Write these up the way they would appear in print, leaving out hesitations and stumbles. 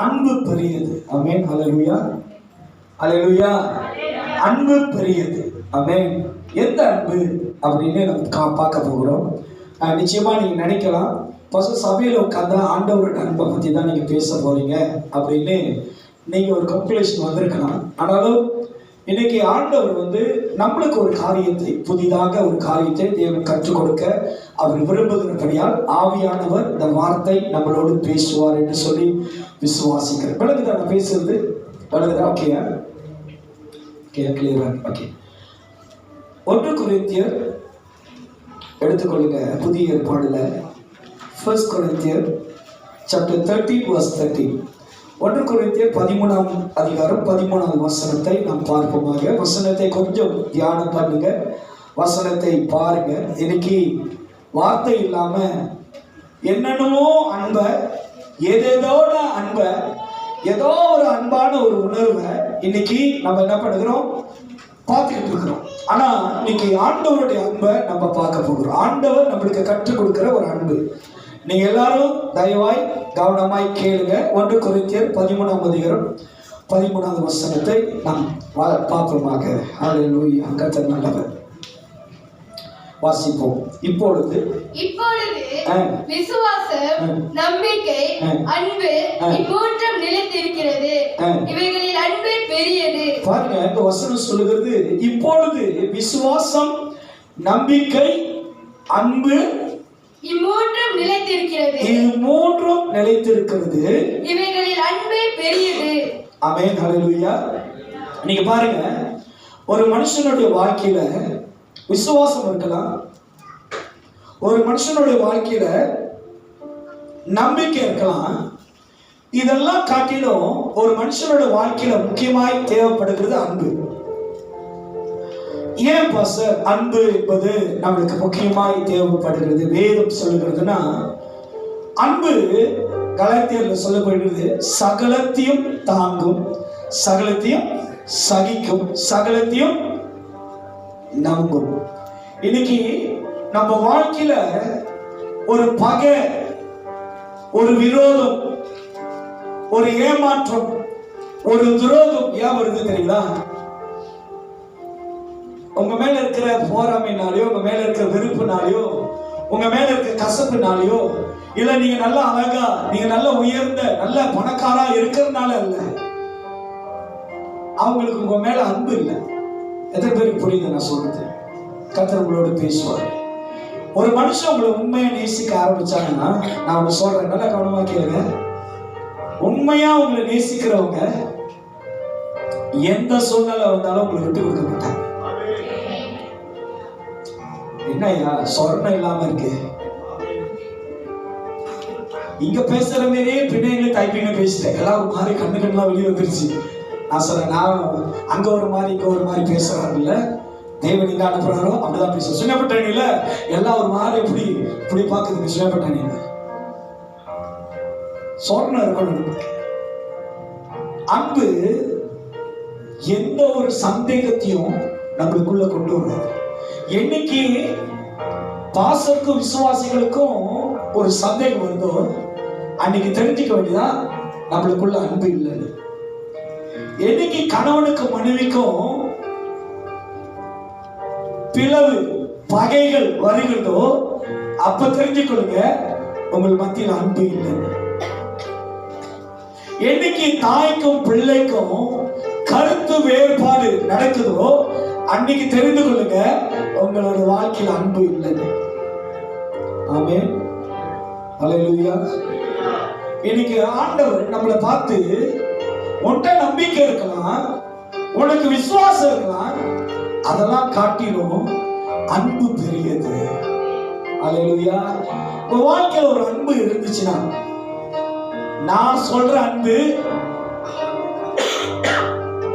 அன்பு பெரியது. ஆமென். ஹல்லேலூயா, ஹல்லேலூயா. அன்பு பெரியது. ஆமென். எந்த அன்பு அப்படின்னு நம்ம பார்க்க போகிறோம். நிச்சயமா நீங்க நினைக்கலாம், சபையில் உட்கார்ந்தா ஆண்டவரோட அன்பை பற்றி தான் நீங்க பேச போறீங்க அப்படின்னு நீங்க ஒரு கன்க்ளூஷன் வந்திருக்கலாம். ஆனாலும் இன்னைக்கு ஆண்டவர் நம்மளுக்கு ஒரு காரியத்தை, புதிதாக ஒரு காரியத்தை தேவன் கற்றுக் கொடுக்க அவர் விரும்புகிறபடியால் ஆவியானவர் இந்த வார்த்தை நம்மளோடு பேசுவார் என்று சொல்லி விசுவாசிக்கிறேன். விளங்குதா நான் பேசுறது? விளங்குதா? ஓகேயா? கிளியரா? ஓகே. 1 கொரிந்தியர் எடுத்துக்கொள்ளுங்க. புதிய ஏற்பாடுல 1 கொரிந்தியர் சாப்டர் 13 verse 13. 1 கொரிந்தியர் 13ஆம் அதிகாரம் 13ஆவது வசனத்தை நாம் பார்ப்போமாக. வசனத்தை கொஞ்சம் தியானம் பண்ணுங்க, வசனத்தை பாருங்க. இன்னைக்கு வார்த்தை இல்லாம என்னென்னமோ அன்பை, ஏதேதோட அன்பை, ஏதோ ஒரு அன்பான ஒரு உணர்வை இன்னைக்கு நம்ம என்ன பண்ணுகிறோம், பார்த்துக்கிட்டு இருக்கிறோம். ஆனா இன்னைக்கு ஆண்டவருடைய அன்பை நம்ம பார்க்க போகிறோம். ஆண்டவர் நம்மளுக்கு கற்றுக் கொடுக்கிற ஒரு அன்பு. நீங்க எல்லாரும் தயவாய் கவனமாய் கேளுங்க. 1 கொரிந்தியர் 13ஆம் அதிகாரம் 13ஆவது வசனத்தை நாம் பார்ப்போமாக. ஹல்லேலூயா. கர்த்தர் நல்லவர். வாசிப்போம். இப்பொழுது விசுவாசம், நம்பிக்கை, அன்பு இம்மூன்றும் நிலைத்திருக்கிறது. இவைகளில் அன்பு பெரியது. பாருங்க, இந்த வசனம் சொல்லுகிறது இப்பொழுது விசுவாசம், நம்பிக்கை, அன்பு இம்மூன்றும் நிலைத்திருக்கிறது. இது மூன்றும் நிலைத்திருக்கிறது. இவைகளில் அன்பு பெரியது. ஆமென். ஹல்லேலூயா. நீங்க பாருங்க, ஒரு மனுஷனுடைய வாழ்க்கையில விசுவாசம் இருக்கலாம், ஒரு மனுஷனுடைய வாழ்க்கையில நம்பிக்கை இருக்கலாம். இதெல்லாம் காட்டிலும் ஒரு மனுஷனுடைய வாழ்க்கையில முக்கியமாய் தேவைப்படுகிறது அன்பு. ஏன் பாஸ்டர் அன்பு என்பது நம்மளுக்கு முக்கியமாய் தேவைப்படுகிறது? வேதம் சொல்லுகிறதுனா, அன்பு கலாத்தியர்ல சொல்லப்படுகிறது சகலத்தையும் தாங்கும், சகலத்தையும் சகிக்கும், சகலத்தையும் நம்பும். இன்னைக்கு நம்ம வாழ்க்கையில ஒரு பகை, ஒரு விரோதம், ஒரு ஏமாற்றம், ஒரு துரோகம் ஏன் வருது தெரியுங்களா? உங்க மேல இருக்கிற போராமைனாலையோ, உங்க மேல இருக்கிற வெறுப்புனாலையோ, உங்க மேல இருக்கிற கசப்புனாலையோ, இல்ல நீங்க நல்லா அழகா, நீங்க நல்ல உயர்ந்த நல்ல பணக்காரா இருக்கிறதுனால இல்ல, அவங்களுக்கு உங்க மேல அன்பு இல்லை. எத்தனை பேருக்கு புரியுது நான் சொல்றது? கர்த்தர் உங்களோட பேசுவார். ஒரு மனுஷன் உங்களை உண்மையா நேசிக்க ஆரம்பிச்சாங்கன்னா, நான் ஒண்ணு சொல்றேன், நல்லா கவனமா கேளுங்க. உண்மையா உங்களை நேசிக்கிறவங்க எந்த சூழ்நிலை வந்தாலும் உங்களை விட்டு கொடுக்க மாட்டாங்க. என்னையா சொர்ணம் இல்லாம இருக்கு? இங்க பேசுற மாதிரியே பிள்ளைங்களை டைப்பிங்க பேசிட்டேன். எல்லாம் ஒரு மாதிரி கண்ணு கண்ணெல்லாம் வெளியே வந்துருச்சு. நான் சொல்றேன், நான் அங்க ஒரு மாதிரி இங்க ஒரு மாதிரி பேசுறாங்கல்ல, தேவன் இங்க அனுப்புறாரோ அப்படிதான் பேசுறேன். சுயப்பட்டானில எல்லாம் ஒரு மாதிரி இப்படி இப்படி பாக்குதுங்க. சுயப்பட்டானில சொர்ணம் இருக்கணும். அன்பு எந்த ஒரு சந்தேகத்தையும் நம்மளுக்குள்ள கொண்டு வராது. என்னைக்கு பாசருக்கும் விசுவாசிகளுக்கும் ஒரு சந்தேகம் வருதோ அன்னைக்கு தெரிஞ்சுக்க வேண்டியதான் நம்மளுக்குள்ள அன்பு இல்லை. என்னைக்கு கணவனுக்கும் மனைவிக்கும் பிளவு, பகைகள் வருகிறதோ அப்ப தெரிஞ்சுக்கொள்ளுங்க உங்கள் மத்தியில் அன்பு இல்லை. என்னைக்கு தாய்க்கும் பிள்ளைக்கும் கருத்து வேறுபாடு நடக்குதோ அன்னைக்கு தெரிந்து கொள்ளுங்க உங்களோட வாழ்க்கையில் அன்பு இல்லை. ஆமென். ஹல்லேலூயா. இன்னைக்கு ஆண்டவர் நம்மளை பார்த்து, உன்கிட்ட நம்பிக்கை இருக்கலாம், உனக்கு விசுவாசம் இருக்கலாம், அதெல்லாம் காட்டிலும் அன்பு பெரியது. ஹல்லேலூயா. உங்க வாழ்க்கையில் ஒரு அன்பு இருந்துச்சுன்னா, நான் சொல்ற அன்பு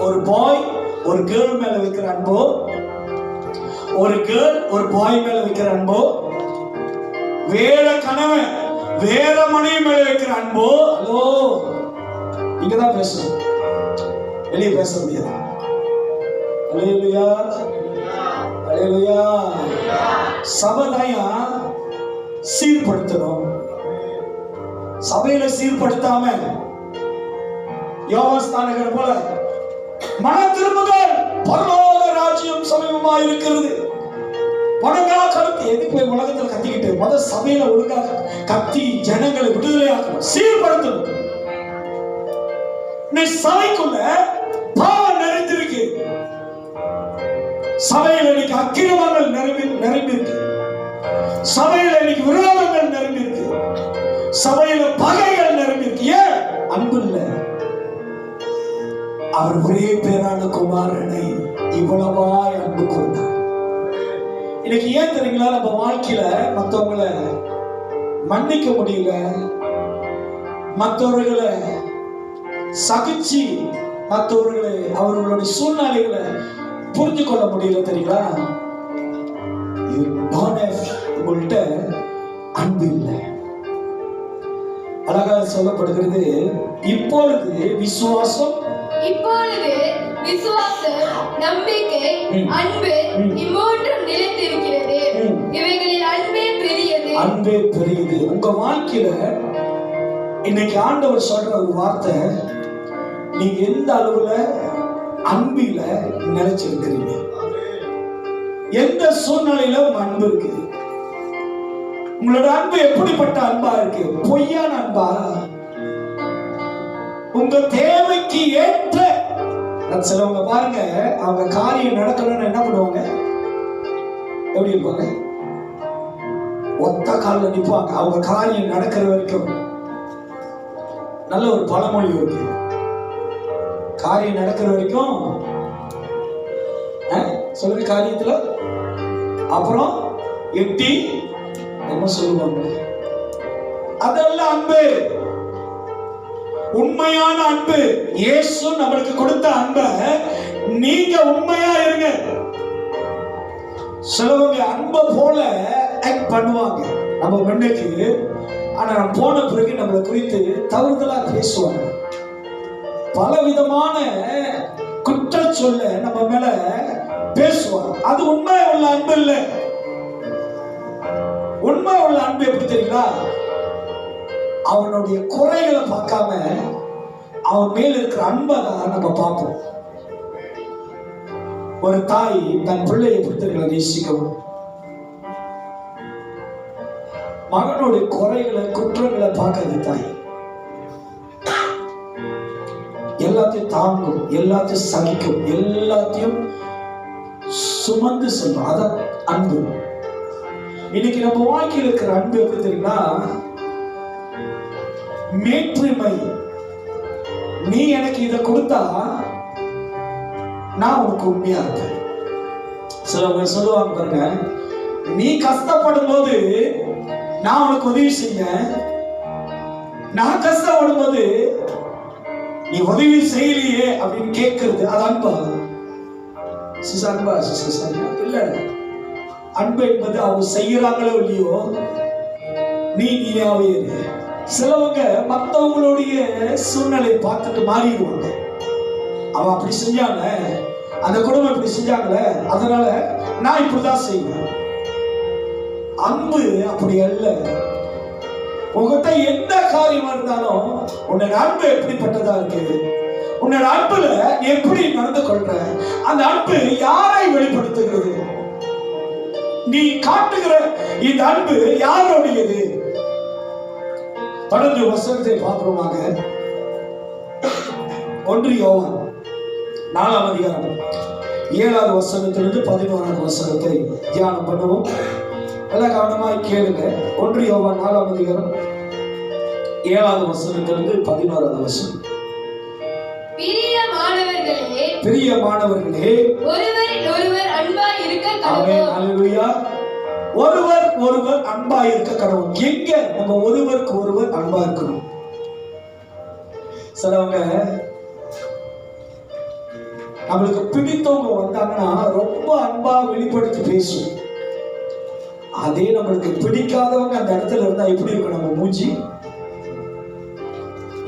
ஒரு பாய் ஒரு கேர்ள் மேல வைக்கிற அன்போ, ஒரு கேர்ள் ஒரு பாய் மேல வைக்கிற அன்போ, வேற கணவன் வேற மனைவி மேல வைக்கிற அன்போ, ஹலோ இங்கதான் பேசணும், வெளியே பேச முடியாது. ஹல்லேலூயா, ஹல்லேலூயா. சபையா சீர்படுத்தணும். சபையில சீர்படுத்தாம யோவான் போல மன திரும்புகள், பரலோக ராஜ்யம் சமீபமாய் இருக்கிறது. உலகா கருத்து எதுக்கு போய் உலகத்துல கத்திக்கிட்டு சபையில ஒழுங்கா கத்தி ஜனங்களை விடுதலையாக்கணும், சீர்படுத்தணும். நீ சபைக்குள்ள பாவம் நிறைந்திருக்கு, சபையில இன்னைக்கு அக்கிரமங்கள் நிரம்பியிருக்கு, சபையில இன்னைக்கு விரோதங்கள் நிரம்பியிருக்கு, சபையில பகைகள் நிரம்பியிருக்கு. ஏன்? அன்பு இல்ல. அவர் ஒரே பேரான குமாரனை இவ்வளவாய் அன்பு கொண்டார். இன்னைக்கு ஏன் தெரியுங்களா, நம்ம வாழ்க்கையில மற்றவங்களை மன்னிக்க முடியல, மற்றவர்களை சகிச்சு மற்றவர்களை அவர்களுடைய சூழ்நிலைகளை புரிஞ்சு கொள்ள முடியல தெரியுங்களா? உங்கள்கிட்ட அன்பு இல்லை. அழகாக சொல்லப்படுகிறது, இப்பொழுது விசுவாசம், நம்பிக்கை, அன்பு இம்மூன்றும் நிலைத்திருக்கிறது. இவைகளில் அன்பே பெரியது. அன்பே பெரியது. உங்க வாழ்க்கையில இன்னைக்கு ஆண்டவர் சொல்ற ஒரு வார்த்தை, நீங்க எந்த அளவுல அன்பில நிலைச்சிருக்கிறீங்க, எந்த சூழ்நிலையில உங்க அன்பு இருக்கு, உங்களோட அன்பு எப்படிப்பட்ட அன்பா இருக்கு? பொய்யான அன்பா? உங்க தேவைக்கு ஏற்ற சிலவங்க பாருங்க, அவங்க காரியம் நடக்கணும்னு என்ன பண்ணுவாங்க? எப்படி இருப்பாங்க? ஒத்த காலில் நிற்பாங்க. அவங்க காரியம் நடக்கிற வரைக்கும். நல்ல ஒரு பழமொழி இருக்கு, காரியம் நடக்கிற வரைக்கும் சொல்லுங்க காரியத்துல, அப்புறம் எட்டி என்ன சொல்லுவாங்க? அதெல்லாம் அன்பு. உண்மையான அன்பு, இயேசு நம்மளுக்கு கொடுத்த அன்ப நீங்க உண்மையா இருங்க. சிலவங்க அன்பை போல ஆக்ட் பண்ணுவாங்க நம்ம முன்னுக்கு, ஆனா நம்ம போன பிறகு நம்மளை குறித்து தவறுதலா பேசுவாங்க. பல விதமான குற்ற சொல்ல நம்ம மேல பேசுவாங்க. அது உண்மை உள்ள அன்பு இல்லை. உண்மை உள்ள அன்பு எப்படி தெரியுங்களா? அவனுடைய குறைகளை பார்க்காம அவன் மேல இருக்கிற அன்பை தான் நம்ம பார்ப்போம். ஒரு தாய் தன் பிள்ளையை எப்படி நேசிக்கவும், மகனுடைய குறைகளை குற்றங்களை பார்க்காது தாய். எல்லாத்தையும் தாங்கும், எல்லாத்தையும் சகிக்கும், எல்லாத்தையும் சுமந்து செல்லும். அதான் அன்பு. இன்னைக்கு நம்ம வாழ்க்கையில் இருக்கிற அன்பு எப்படி தெரியுங்களா? மேற்றுமை. நீ எனக்கு இதை கொடுத்தா நான் உனக்கு உண்மையா இருப்பேன். சிலவங்க சொல்லுவாங்க பாருங்க, நீ கஷ்டப்படும் போது நான் உனக்கு உதவி செய்ய, நான் கஷ்டப்படும் போது நீ உதவி செய்யலையே அப்படின்னு கேட்கறது, அது அன்பா? அன்பா இல்ல. அன்பு என்பது அவங்க செய்யறாங்களோ இல்லையோ, நீயாவே இரு. சிலவங்க மற்றவங்களுடைய சூழ்நிலையை பார்த்துட்டு மாறிடுவாங்க. அவன் அப்படி செஞ்சாங்க, அந்த குடும்பம் இப்படி செஞ்சாங்களே, அதனால நான் இப்படிதான் செய்வேன். அன்பு அப்படி அல்ல. உங்ககிட்ட எந்த காரியம் இருந்தாலும் உன்னோட அன்பு எப்படிப்பட்டதா இருக்கு, உன்னோட அன்புல எப்படி நடந்து கொள்ற, அந்த அன்பு யாரை வெளிப்படுத்துகிறது? நீ காட்டுகிற இந்த அன்பு யாருடையது? தொடர்ந்து வசனத்தை பார்க்கிறோமாக. 1 யோவான் 4ஆம் அதிகாரம் 7வது வசனத்திலிருந்து 11வது வசனத்தை தியானம் பண்ணுவோம். எல்லாம் கவனமாய் கேளுங்க. 1 யோவான் 4ஆம் அதிகாரம் 7வது வசனத்திலிருந்து 11வது வசனம். பிரியமானவர்களே, ஒருவரில் ஒருவர் அன்பாய் இருக்க கடவுள். அல்லேலூயா. ஒருவர் ஒருவர் அன்பா இருக்க கடவுள். எங்க நம்ம ஒருவருக்கு ஒருவர் அன்பா இருக்கணும். சிலவங்க நம்மளுக்கு பிடித்தவங்க வந்தாங்கன்னா ரொம்ப அன்பா வெளிப்படுத்தி பேசும். அதே நம்மளுக்கு பிடிக்காதவங்க அந்த இடத்துல இருந்தா எப்படி இருக்கும் நம்ம மூஞ்சி?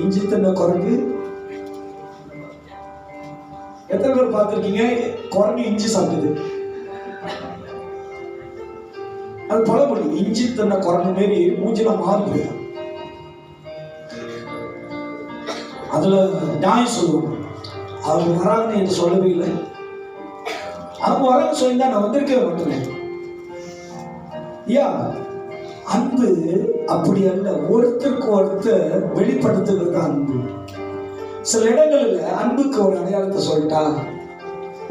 இஞ்சி தின்ன குரங்கு. எத்தனை பேர் பார்த்திருக்கீங்க குரங்கு இஞ்சி சாப்பிடுது? அது பழமொழி. இஞ்சி தின்ன குரங்கு மாரி மூஞ்சில மாறி போயிடும். அதுல நியாயம் சொல்லுவோம். அவங்க வராங்கன்னு என்று சொல்லவே இல்லை. அவங்க வரான்னு சொல்லியிருந்தா நான் வந்திருக்கவே மாட்டேன். யா, அன்பு அப்படி அல்ல, ஒருத்தருக்கு ஒருத்தர் வெளிப்படுத்துகிறது அன்பு. சில இடங்களில் அன்புக்கு ஒரு அடையாளத்தை சொல்லிட்டா,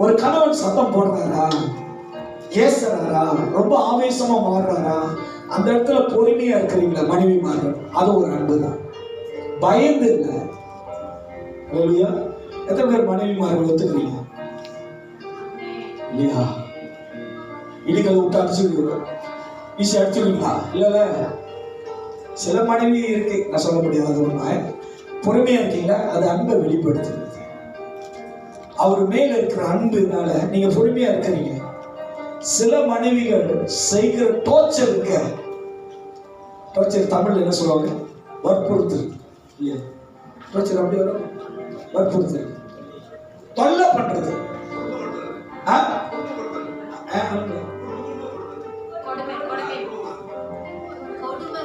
ஒரு கணவன் சத்தம் போடுறாரா, ஏசுறாரா, ரொம்ப ஆவேசமா மாறுறாரா, அந்த இடத்துல பொறுமையா இருக்கிறீங்களா மனைவி மாறு, அது ஒரு அன்பு தான். பயந்து இல்லை. இல்லையா? எத்தனை பேர் மனைவி மார்கள் ஒத்துக்கிறீங்க? இல்லையா? இடிகளை விட்டு அடிச்சுடுவீங்க, ஈஸி அடிச்சுடுவீங்களா? இல்லைல்ல, சில மனைவி இருக்கு, நான் சொல்ல முடியாது. உண்மை பொறுமையா இருக்கீங்களா? அது அன்பை வெளிப்படுத்துறது. அவர் மேல இருக்கிற அன்புனால நீங்க பொறுமையா இருக்கிறீங்க. சில மனைவிகள் செய்கிற டோர்ச்சர் இருக்க, டோர்ச்சர் தமிழ்ல என்ன சொல்லுவாங்க? வற்புறுத்தல். இல்லையா? டோர்ச்சர் அப்படி வரும், வற்புறுத்தல், தொல்லை பண்றது.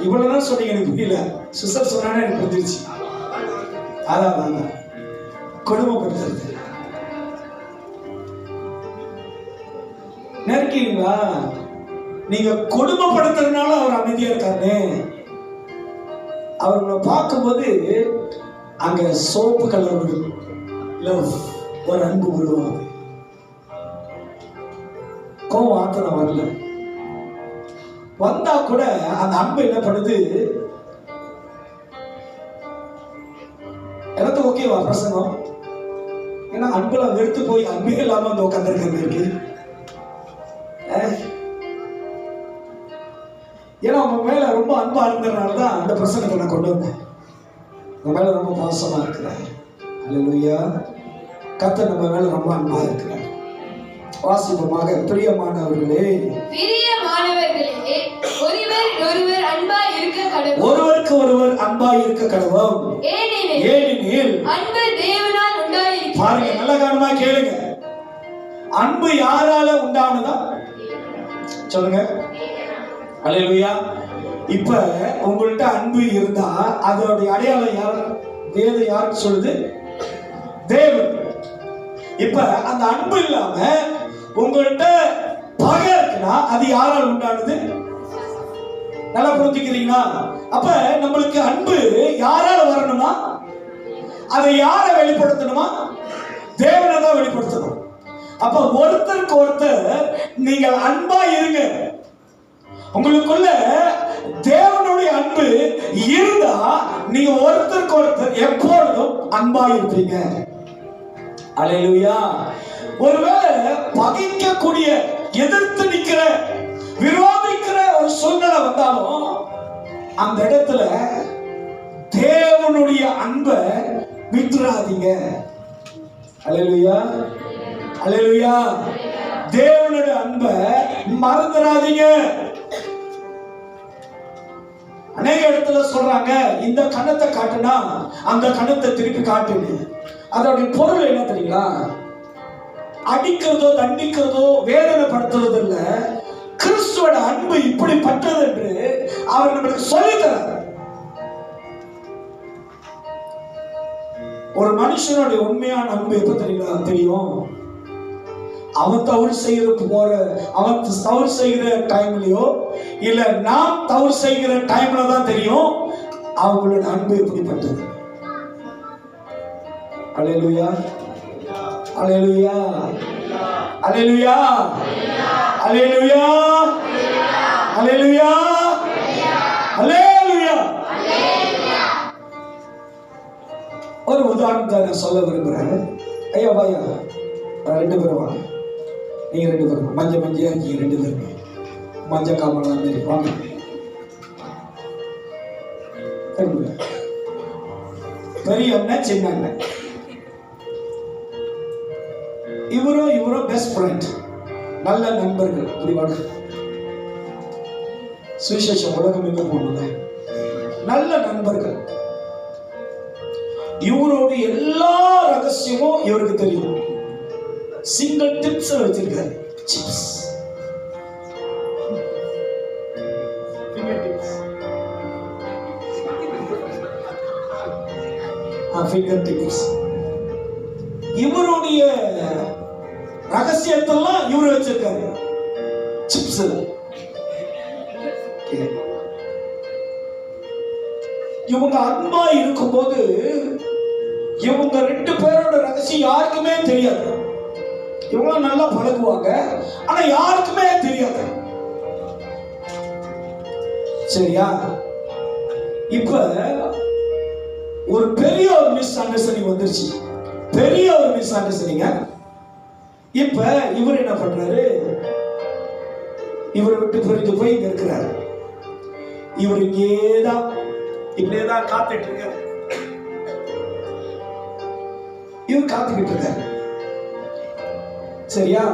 இவ்வளவுதான் சொன்னீங்க, எனக்கு புரியல. சிஸ்டர் சொன்னா எனக்கு புரிஞ்சிருச்சு. அதான் கொடுமைப்படுத்துறது. நினைக்கிறீங்களா? நீங்க கொடுமைப்படுத்துறதுனால அவர் அமைதியா இருக்காரு. அவர்களை பார்க்கும்போது அங்க சோப்பு கலர் லவ், ஒரு அன்பு விடுவாங்க. கோவம் ஆத்திரம் வரல, வந்தா கூட அந்த அன்பு என்ன பண்ணுது? எனக்கு ஓகேவா பிரசங்கம்? ஏன்னா அன்புல வெறுத்து போய் அன்பே இல்லாம அந்த உட்காந்துருக்க இருக்கு. ஏன்னா உங்க மேல ரொம்ப அன்பா இருந்ததுனாலதான் அந்த பிரசங்கத்தை நான் கொண்டு வந்தேன். உங்க மேல ரொம்ப பாசமா இருக்கிறேன். அல்லேலூயா. கர்த்தர் நம்ம மேல ரொம்ப அன்பா இருக்கிறார். வாசிப்பமாக, பிரியமானவர்களே, ஒருவர் அன்பாய் இருக்க கடவுள், ஒருவருக்கு ஒருவர் அன்பாய் இருக்க கடவுள். ஏனெனில் அன்பு தேவனால் உண்டாயிருக்கிறது. பாருங்க, நல்ல கவனமா கேளுங்க. அன்பு யாரால உண்டானதா? சொல்லுங்க. அல்லேலூயா. இப்ப உங்கள்ட்ட அன்பு இருந்தா அதோட அடையாளம் யார்? வேதம் யாருக்கு சொல்லுது? தேவன். இப்ப அந்த அன்பு இல்லாம உங்கள்ட்ட பகை இருக்குன்னா அது யாரால் உண்டானது? நல்லா புரிஞ்சுக்கிறீங்களா? அப்ப நம்மளுக்கு அன்பு யாரால வரணுமா? அதை யார வெளிப்படுத்தணுமா? தேவனை தான் வெளிப்படுத்தணும். அப்ப ஒருத்தருக்கு ஒருத்தர் நீங்கள் அன்பா இருங்க. உங்களுக்குள்ள தேவனுடைய அன்பு இருந்தா நீங்க ஒருத்தருக்கு ஒருத்தர் எப்பொழுதும் அன்பா இருப்பீங்க. அல்லேலூயா. ஒருவேளை பகைக்கக்கூடிய, எதிர்த்து நிக்கிற, விரோதிக்கிற ஒரு சூழ்நிலை வந்தாலும் அந்த இடத்துல தேவனுடைய அன்பை விட்டுறாதீங்க. அல்லேலூயா. அல்லேலூயா. தேவனுடைய அன்பை மறந்துடாதீங்க. அநேக இடத்துல சொல்றாங்க, இந்த கண்ணத்தை காட்டுனா அந்த கண்ணத்தை திருப்பி காட்டுன்னு. அதோடைய பொருள் என்ன தெரியுங்களா? அடிக்கிறதோ தண்டிக்கிறதோ வேதனைப்படுத்துறது இல்ல. கிறிஸ்துவோட அன்பு இப்படி பட்டது என்று அவர் நம்மளுக்கு சொல்லித்தரார். ஒரு மனுஷனுடைய உண்மையான அன்பு எப்ப தெரியுங்களா தெரியும்? அவன் தவறு செய்கிற டைம்லயோ இல்ல நாம் தவறு செய்கிற டைம்ல தான் தெரியும் அவங்களோட அன்பு எப்படிப்பட்டது. அல்லேலூயா. அல்லேலூயா. அல்லேலூயா. அல்லேலூயா. அல்லேலூயா. அல்லேலூயா. ஒரு உதாரணத்தை நான் சொல்ல விரும்புறேன். ஐயா வாயா, ரெண்டு பேரும் வாங்க. நீங்க ரெண்டு பேரும் மஞ்சள் மஞ்சள் இருக்கீங்க, ரெண்டு பேருமே மஞ்சள் காமலா மாரி வாங்க. பெரிய அண்ணன் சின்ன அண்ணன், இவரும் பெஸ்ட் ஃப்ரெண்ட், நல்ல நண்பர்கள். இப்படி வாங்க. சுவிசேஷம் உலகம் எங்க போனது? நல்ல நண்பர்கள். இவரோட எல்லா ரகசியமும் இவருக்கு தெரியும். சிங்கிள் டிப்ஸ் வச்சிருக்காரு. Chips, finger tips. இவருடைய ரகசியத்தெல்லாம் இவரு வச்சிருக்காரு சிப்ஸ். இவங்க அன்பா இருக்கும்போது இவங்க 2 பேரோட ரகசியம் யாருக்குமே தெரியாது. இவங்க நல்லா பழகுவாங்க, ஆனா யாருக்குமே தெரியாது. சரியா? இப்ப ஒரு பெரிய ஒரு மிஸ் அண்டர்ஸ்டாண்டிங் வந்துருச்சு. பெரிய ஒரு மிஸ் அண்டர்ஸ்டாண்டிங். இப்ப இவர் என்ன பண்றாரு? இவரை விட்டு பிரிந்து போய் இங்க இருக்கிறாரு. இவர் இங்கேதான் இப்படியேதான் காத்துட்டு இருக்காரு. இவர் காத்துக்கிட்டு இருக்காரு. சரியா?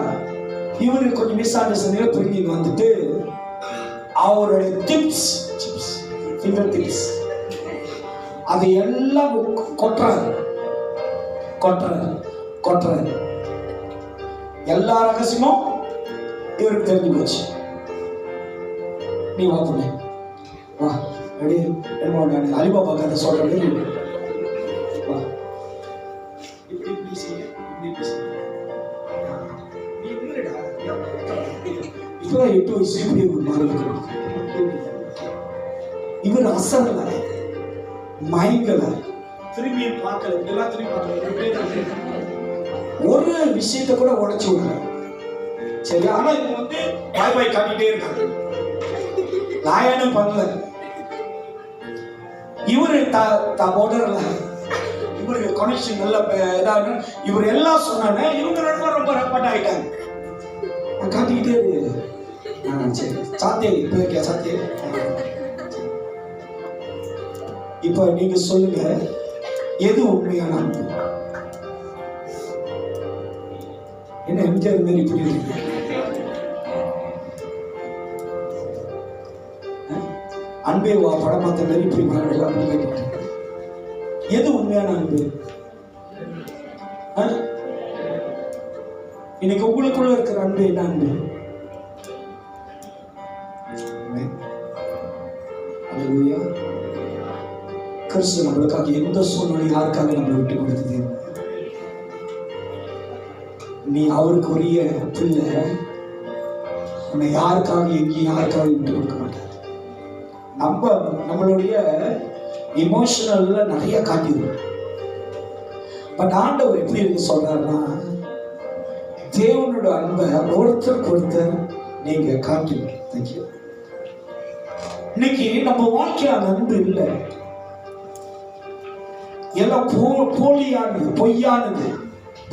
இவரு கொஞ்சம் மிஸ் அண்டர்ஸ்டாண்டிங் புரிஞ்சு வந்துட்டு அவருடைய டிப்ஸ் ஃபிங்கர் டிப்ஸ் அதை எல்லாம் கொட்டுறாரு. எல்லா ரகசியமும் இவருக்கு தெரிஞ்சு போச்சு. நீ வா பொண்ணு, வா. ரெடி? என்ன அலிபாபா கதை சொல்றேன். வா, இப்படி செய்ய, நீ இல்லடா, இப்பதான் 8 வயசு இப்படி மாறுது. இவர் அசரல, மயங்கல, திரும்பி பார்க்கல, எல்லாம் திரும்பி பார்க்கல, ஒரு விஷயத்தை கூட உடைச்சு விடல. சரி, ஆனா இவங்க வந்து பாய் காட்டிட்டே இருக்காங்க, லாயனும் பண்ணல. இவரு போடல, இவருக்கு கனெக்ஷன் நல்ல ஏதாவது இவர் எல்லாம் சொன்னானே, இவங்க ரொம்ப ரெப்பட் ஆயிட்டாங்க. காட்டிக்கிட்டே இருக்கு. சரி, சாத்திய இப்ப இருக்கியா? சாத்திய இப்ப நீங்க சொல்லுங்க, எது உண்மையான அன்பு? என்ன எம்ஜிஆர் மாதிரி இப்படி இருக்கு? அன்பே வா படம் பார்த்த மாதிரி இப்படி மாறலாம் அப்படின்னு கேட்டு, எது உண்மையான அன்பு? இன்னைக்கு உங்களுக்குள்ள இருக்கிற அன்பு என்ன அன்பு? அல்லேலூயா. கிறிஸ்து நம்மளுக்காக எந்த சூழ்நிலை யாருக்காக நம்மளை விட்டு கொடுத்தது? நீ அவருக்கு உரிய பிள்ளை, உன்னை யாருக்காக எங்கேயும் யாருக்காக விட்டு கொடுக்க மாட்டார். நம்மளுடைய இமோஷனல்ல நிறைய காட்டிடும். பட் ஆண்டவர் எப்படி இருக்கு சொல்றாருன்னா, தேவனோட அன்பை ஒருத்தர் நீங்க காட்டுங்க. தேங்க்யூ. இன்னைக்கு நம்ம வாழ்க்கையில அந்த அன்பு இல்லை, எல்லாம் போலியானது, பொய்யானது,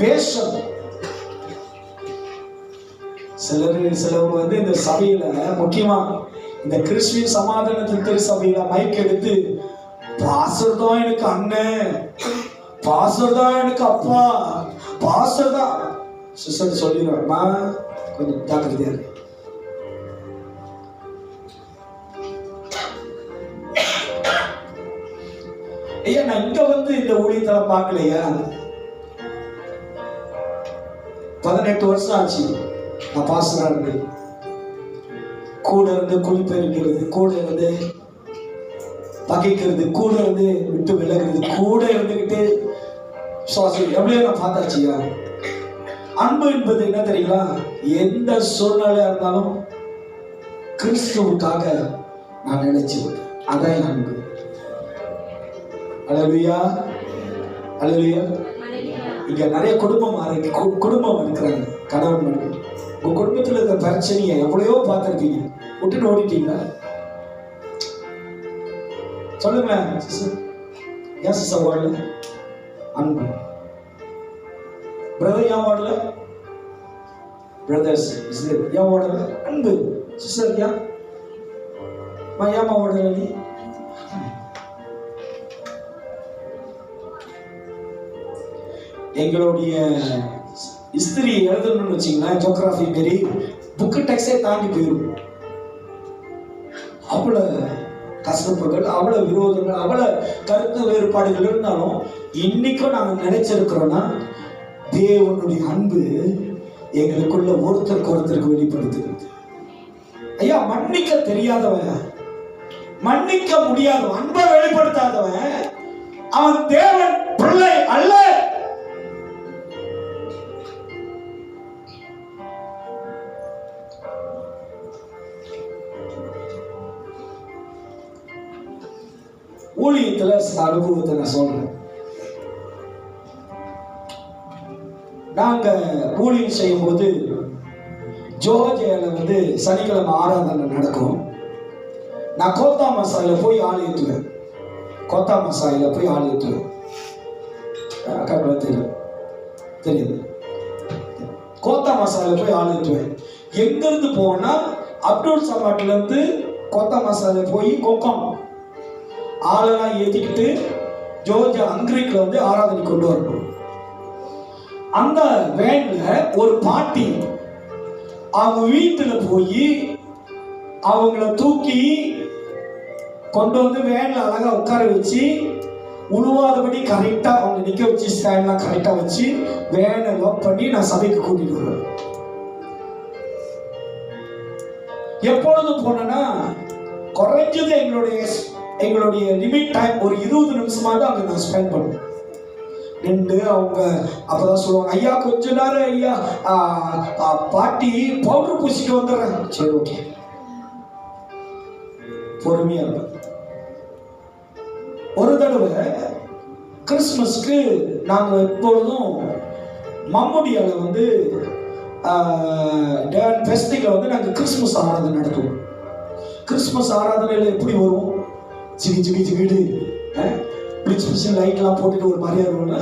வேஷம். சிலவங்க வந்து இந்த சபையில, முக்கியமா இந்த கிறிஸ்துவ சமாதானத்தின் திரு சபையில மைக் எடுத்து, பாஸ்டர் தான் எனக்கு அண்ணன், பாஸ்டர் தான் எனக்கு அப்பா, பாஸ்டர் தான் சிஸ்டர் சொல்லிடுவாருமா, கொஞ்சம் ஜாக்கிரதையா இருக்கு. ஐயா, நான் இங்க வந்து இந்த ஊழியத்தெல்லாம் பார்க்கலையா? 18 வருஷம் ஆச்சு நான் பாஸ்டரா இருந்து. கூட இருந்து குளிப்பெருக்கிறது, கூட இருந்து பகைக்கிறது, கூட இருந்து விட்டு விலகிறது, கூட இருந்துகிட்டு எவ்வளவு நான் பார்த்தாச்சியா. அன்பு என்பது என்ன தெரியுங்களா? எந்த சூழ்நிலையா இருந்தாலும் கிறிஸ்துவுக்காக நான் நினைச்சு, அதான் அன்பு. அல்லேலூயா, அல்லேலூயா. இங்க நிறைய குடும்பம் இருக்கிறாங்க, கணவன் மனைவி. உங்க குடும்பத்தில் இருக்கிற பிரச்சனையை எவ்வளையோ பார்த்துருப்பீங்க, விட்டுட்டு ஓடிட்டீங்களா? சொல்லுங்களேன் சிஸ்டர். ஏன் சிஸ்டர் வாடல அன்பு? பிரதர் ஏன் வாடல? பிரதர்ஸ் ஏன் வாடல? அன்பு. சிஸ்டர் ஏமா வாடல? நீ எங்களுடைய ஹிஸ்டரி எழுதணும்னு வச்சிங்களேன், ஜியோகிராஃபி மாரி புக்கு டெக்ஸ்டே தாண்டி போயிடும். அவ்வளவு கஷ்டப்புகள், அவ்வளவு விரோதங்கள், அவ்வளவு கருத்து வேறுபாடுகள் இருந்தாலும் இன்னைக்கும் நாங்கள் நினைச்சிருக்கிறோம்னா, தேவனுடைய அன்பு எங்களுக்குள்ள ஒருத்தருக்கு வெளிப்படுத்துகிறது. ஐயா, மன்னிக்க தெரியாதவன், மன்னிக்க முடியாதவன், அன்பை வெளிப்படுத்தாதவன், அவன் தேவன் பிள்ளை அல்ல. ஊழியத்துல சில அனுபவத்தை நான் சொல்றேன். நாங்க ஊழியம் செய்யும் போது ஜோர்ஜியால சனிக்கிழமை ஆராதனை நடக்கும். நான் கோத்தா மசாயில போய் ஆள் ஏற்றுவேன். கோத்தா மசாயில போய் ஆள் ஏற்றுவேன். அக்கா தெரியுது. கோத்தா மசாயில போய் ஆள் ஏற்றுவேன். எங்கிருந்து போனா அப்துல் சமாட்ல இருந்து கோத்தா மசாயில போய் கொக்கம் ஆளெல்லாம் ஏற்றிக்கிட்டு ஜோர்ஜியா அங்கிரிக்ல ஆராதனை கொண்டு வரணும். அந்த வேன்ல ஒரு பாட்டி அவங்க வீட்டுல போய் அவங்கள தூக்கி கொண்டு வேன்ல அழகா உட்கார வச்சு உழுவாதபடி கரெக்டா அவங்க நிக்க வச்சு ஸ்டாண்ட்லாம் கரெக்டா வச்சு வேனை லாக் பண்ணி நான் சபைக்கு கூட்டிட்டு வருவேன். எப்பொழுதும் போனேன்னா குறைஞ்சது எங்களுடைய லிமிட் டைம் ஒரு 20 நிமிஷமாவது அங்க நான் ஸ்பெண்ட் பண்ணுவேன். நின்று அவங்க அப்பதான் சொல்லுவாங்க, ஐயா கொஞ்ச நேரம் ஐயா பாட்டி பவுடர் பூசிட்டு வந்துடுறேன். சரி ஓகே, பொறுமையா இருப்பேன். ஒரு தடவை கிறிஸ்துமஸ்க்கு நாங்க எப்பொழுதும் மம்முடியால ஃபெஸ்டிவல் நாங்க கிறிஸ்துமஸ் ஆராதனை நடத்துவோம். கிறிஸ்துமஸ் ஆராதனையில எப்படி வரும், ஜிகி ஜிகி ஜிகிடு பிளிச்சு லைட்லாம் போட்டுட்டு ஒரு மாதிரியா இருக்கும்ல.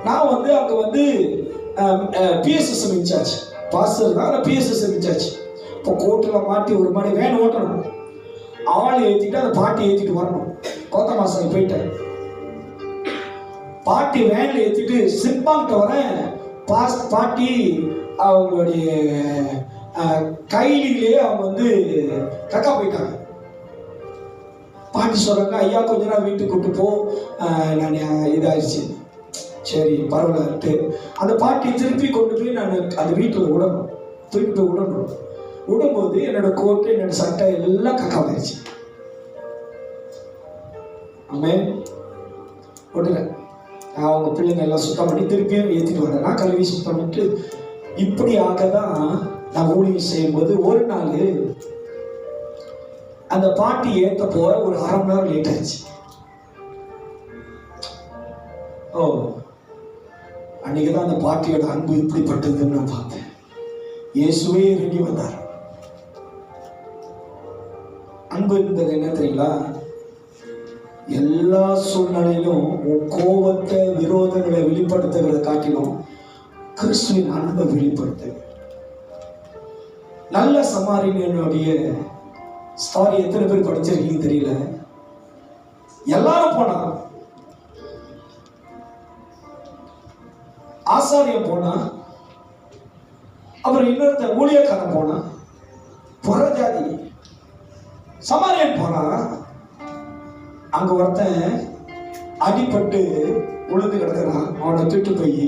நான் அங்கே பிஎஸ்எஸ்எம் இன்சார்ஜ் பாஸ்டர் தான். BSSM incharge. இப்போ கோட்டில் மாட்டி ஒரு மாதிரி வேன் ஓட்டணும். ஆள் ஏற்றிட்டு அந்த பாட்டி ஏற்றிட்டு வரணும். கோத்த மாசம் போயிட்டேன். பாட்டி வேன்ல ஏற்றிட்டு சிம்பாங்கிட்ட வரேன். பாட்டி அவங்களுடைய கையிலேயே அவங்க கக்கா போயிட்டாங்க. பாட்டி சொல்றாங்க, ஐயா கொஞ்ச நாள் வீட்டுக்கு கூட்டு போ, நான் இதாயிடுச்சு. சரி பரவாயில்லட்டு அந்த பாட்டி திருப்பி கொண்டு போய் நான் அந்த வீட்டில் விடணும். திருப்பி போய் விடணும். விடும்போது என்னோட கோட்டு என்னோட சட்டை எல்லாம் கக்காவாயிடுச்சு. ஆமே விடல. அவங்க பிள்ளைங்க எல்லாம் சுத்தம் பண்ணி திருப்பியும் ஏற்றிட்டு வரேன். நான் கழுவி சுத்தம் பண்ணிட்டு இப்படி ஆகதான் நான் ஊழியம் செய்யும்போது ஒரு நாள் அந்த பாட்டி ஏற்ற போற ஒரு 1/2 மணி நேரம் லேட் ஆயிடுச்சு. அன்னைக்குதான் அந்த பாட்டியோட அன்பு இப்படிப்பட்டதுன்னு நான் பார்த்தேன். இயேசுவே இறங்கி வந்தார். அன்பு என்பது என்ன தெரியுங்களா? எல்லா சூழ்நிலையிலும் கோபத்தை விரோதங்களை வெளிப்படுத்துகிறத காட்டிலும் கிறிஸ்துவின் அன்பை வெளிப்படுத்து. நல்ல சமாரியனுடைய ஸ்டாரி எத்தனை பேர் படிச்சிருக்கீங்க தெரியல. எல்லாரும் போனா, ஆசாரியம் போனா, அப்புறம் இன்னொருத்தர் ஊழியக்காரன் போனா, புறஜாதி சமாரியன் போனா, அங்க ஒருத்தன் அடிபட்டு உழுந்து கிடக்கிறான். அவனை தூக்கிட்டு போய்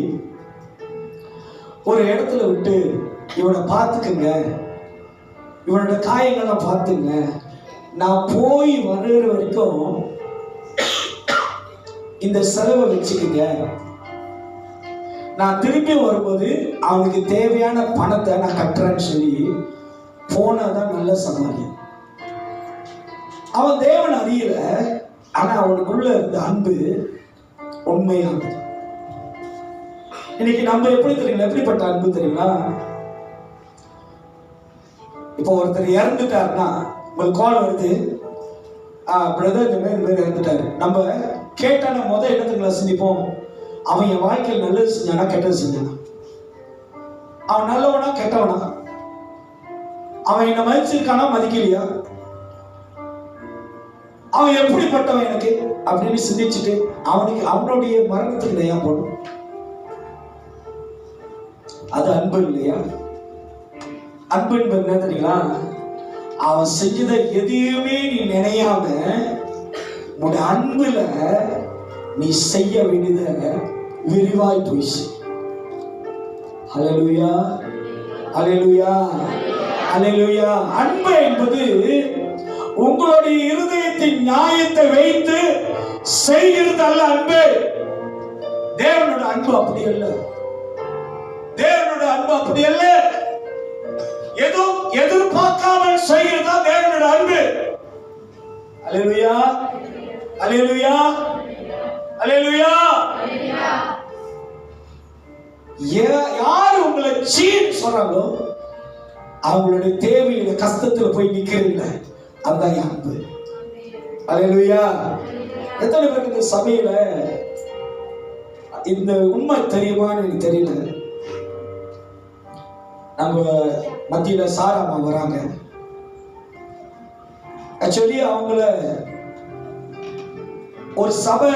ஒரு இடத்துல விட்டு இவனை பார்த்துக்குங்க, இவனோட காயங்களை பார்த்துங்க, நான் போய் வர்ற வரைக்கும் இந்த செலவை வச்சுக்குங்க, நான் திருப்பி வரும்போது அவனுக்கு தேவையான பணத்தை நான் கட்டுறேன்னு சொல்லி போனாதான் நல்ல சமாரியம். அவன் தேவன் அறியல, ஆனா அவனுக்குள்ள இருந்த அன்பு உண்மையானது. இன்னைக்கு நம்ம எப்படி தெரியுங்களா? எப்படிப்பட்ட அன்பு தெரியுங்களா? இப்போ ஒருத்தர் இறந்துட்டாருன்னா உங்களுக்கு கால் வருது, பிரதர் இந்த மாதிரி இறந்துட்டாரு. நம்ம கேட்டான என்ன தெரியுங்களா சிந்திப்போம்? அவன் என் வாழ்க்கையில் நல்லது செஞ்சானா கெட்டது செஞ்சானா? அவன் நல்லவனா கெட்டவனா? அவன் என்ன மதிச்சிருக்கானா மதிக்கலையா? அவன் எப்படிப்பட்டவன் எனக்கு அப்படின்னு சிந்திச்சுட்டு அவனுடைய மரணத்துக்கு தயா போடும். அது அன்பு இல்லையா? அன்பு என்பது என்ன தெரியுங்களா? அவன் செஞ்சத எதையுமே நீ நினையாம உன்னுடைய அன்புல நீ செய்ய வேண்டியத விரிவாய் போயிச்சு. ஹல்லேலூயா, ஹல்லேலூயா, ஹல்லேலூயா. அன்பு என்பது உங்களுடைய இருதயத்தின் நியாயத்தை வைத்து செய்கிறது அல்ல. அன்பு தேவனோட அன்பு அப்படி அல்ல. தேவனோட அன்பு அப்படி அல்ல. எதுவும் எதிர்பார்க்காமல் செய்கிறதா தேவனோட அன்பு. அல்லேலூயா, அல்லேலூயா, அல்லேலூயா. யாரு உங்களை சீன்னு சொல்றாங்களோ அவங்களுடைய தேவையில கஷ்டத்துல போய் நிக்கிறீங்க, அதுதான் அன்பு. அல்லேலூயா. எத்தனை பேருக்கு இந்த சபையில இந்த உண்மை தெரியுமான்னு எனக்கு தெரியல. நம்ம மத்தியில சாராமா வராங்க. ஆக்சுவலி அவங்கள ஒரு சபை,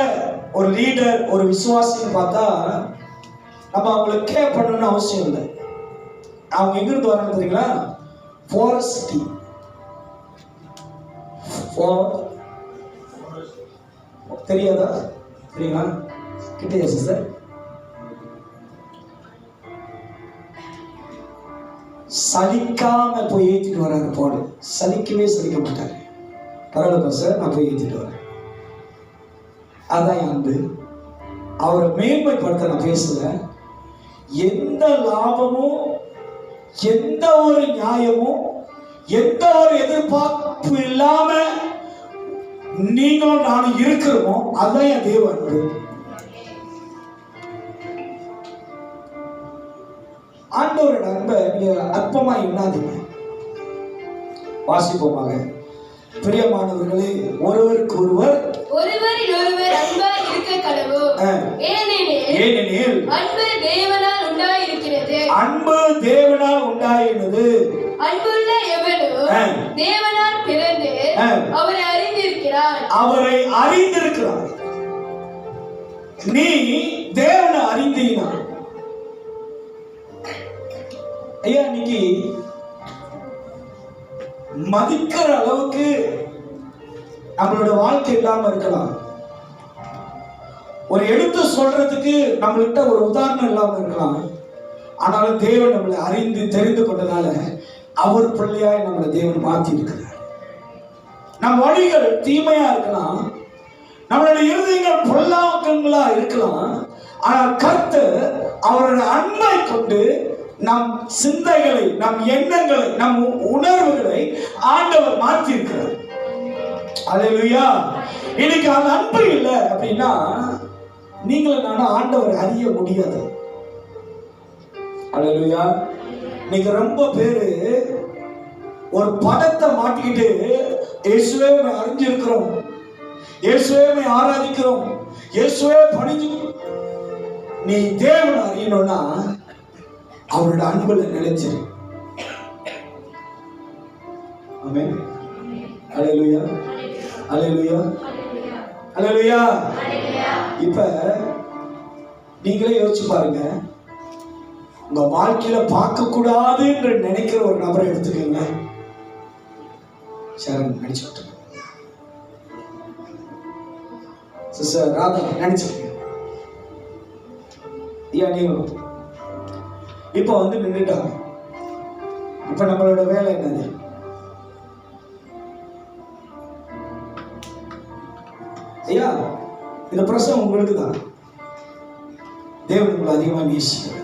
ஒரு லீடர், ஒரு விசுவாசின்னு பார்த்தா நம்ம அவங்கள கேர் பண்ணணும்னு அவசியம் இல்லை. அவங்க எங்கிருந்து வராங்க தெரியுங்களா? Forest city. தெரியாதா? தெரியுமா? கிட்டே சார். சலிக்காம போய் ஏற்றிட்டு வராரு போடு. சலிக்கவே சலிக்க மாட்டாரு. பரவாயில்ல சார், நான் போய் ஏற்றிட்டு வரேன். அதான் அன்பு. அவரை மேன்மைப்படுத்த நான் பேசல. எந்த லாபமும், எந்த ஒரு நியாயமும், எந்த ஒரு எதிர்பார்ப்பு இல்லாம நீங்களும் நானும் இருக்கிறோமோ அதான் என் தேவ அன்பு. ஆண்டவரோட அன்பை நீங்க அற்பமா எண்ணாதீங்க. வாசிப்போமாக. பிரியமானவர்களே, ஒருவருக்கு ஒருவர் அன்பாய் இருக்க கடவுள். ஏனெனில் அன்பு தேவனால் உண்டாயிருக்கிறது. அன்பு தேவனால் உண்டாயினது. அன்புள்ள எவனும் தேவனால் பிறந்து அவரை அறிந்திருக்கிறான். அவரை அறிந்திருக்கிறான். நீ தேவனை அறிந்தீனா? ஐயா, இன்னைக்கு மதிக்கிற அளவுக்கு நம்மளோட வாழ்க்கை இல்லாம இருக்கலாம். ஒரு எடுத்து சொல்றதுக்கு நம்மள்கிட்ட ஒரு உதாரணம் இல்லாம இருக்கலாம். ஆனாலும் தேவன் நம்மளை அறிந்து தெரிந்து கொண்டதால அவர் பிள்ளையாய் நம்மளை தேவன் மாற்றி இருக்கிறார். நம் வழிகள் தீமையா இருக்கலாம், நம்மளுடைய இருதயங்கள் பொல்லாங்கங்களா இருக்கலாம். ஆனால் கர்த்தர் அவருடைய அன்பை கொண்டு நம் சிந்தைகளை, நம் எண்ணங்களை, நம் உணர்வுகளை ஆண்டவர் மாற்றி இருக்கிறார். அல்லேலூயா. இன்னைக்கு அந்த அன்பு இல்லை அப்படின்னா நீங்களும் நானும் ஆண்டவர் அறிய முடியாது. அல்லேலூயா. இன்னைக்கு ரொம்ப பேரு ஒரு படத்தை மாட்டிக்கிட்டு இயேசுவே அறிஞ்சிருக்கிறோம், இயேசுவே ஆராதிக்கிறோம், இயேசுவே பணிஞ்சு. நீ தேவனை அறியணும்னா அவரோட அன்புல நிலைச்சிரு. ஆமென். அல்லேலூயா, அல்லேலூயா, அல்லேலூயா. இப்ப நீங்களே யோசிச்சு பாருங்க. உங்க வாழ்க்கையில பார்க்க கூடாது என்று நினைக்கிற ஒரு நபரை எடுத்துக்கோங்க. சரண் நினைச்சுட்டு சிஸ்டர் ராதா நினைச்சிருக்கீங்க. ஏன் நீங்களும் இப்ப வந்து நின்றுட்டாங்க. இப்ப நம்மளோட வேலை என்னது? ஐயா, இந்த பிரசவம் உங்களுக்கு தான். தேவன் உங்களை அதிகமா நேசிக்கிறார்.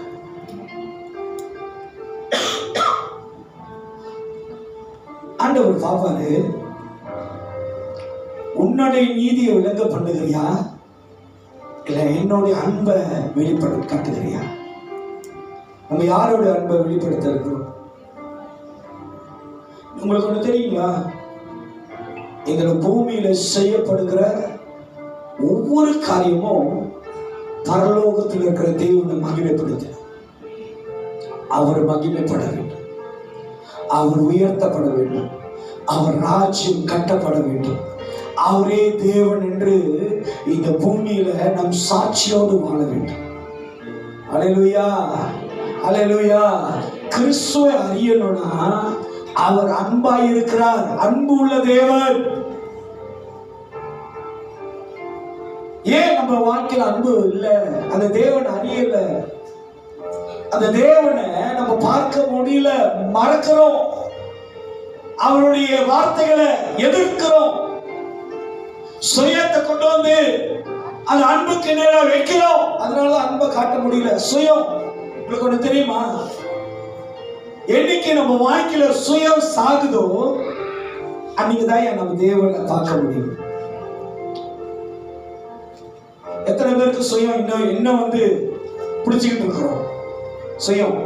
ஆண்டவர் பாப்பாரு, உன்னுடைய நீதியை விளங்க பண்ணுகிறியா இல்ல என்னுடைய அன்பை வெளிப்படுத்த காட்டுகிறியா? நம்ம யாரோட அன்பை வெளிப்படுத்த இருக்கிறோம்? உங்களுக்கு ஒண்ணு தெரியுங்களா? எங்களை பூமியில செய்யப்படுகிற ஒவ்வொரு காரியமும் பரலோகத்தில் இருக்கிற தேவனை மகிமைப்படுத்த, அவர் மகிமைப்பட வேண்டும், அவர் உயர்த்தப்பட வேண்டும், அவர் ராஜ்யம் கட்டப்பட வேண்டும். அவரே தேவன் என்று இந்த பூமியில நம் சாட்சியோடு வாழ வேண்டும். அல்லேலூயா, அல்லேலூயா. கிறிஸ்துவை அறியணும்னா அவர் அன்பாய் இருக்கிறார், அன்பு உள்ள தேவன். ஏன் நம்ம வாழ்க்கையில் அன்பு இல்லை? அந்த தேவன் அறியல, அந்த தேவனை நம்ம பார்க்க முடியல, மறக்கிறோம், அவருடைய வார்த்தைகளை எதிர்க்கிறோம், சுயத்தை கொண்டு வந்து அந்த அன்புக்கு நேரா வைக்கிறோம். அதனால அன்பை காட்ட முடியல. சுயம். உங்களுக்கு ஒண்ணு தெரியுமா? என்னைக்கு நம்ம வாழ்க்கையில சுயம் சாகுதோ அன்னைக்குதான் நம்ம தேவனை பார்க்க முடியும். எத்தனை பேருக்கு சுயம் இன்னும் பிடிச்சுக்கிட்டு இருக்கிறோம்? சுயம்.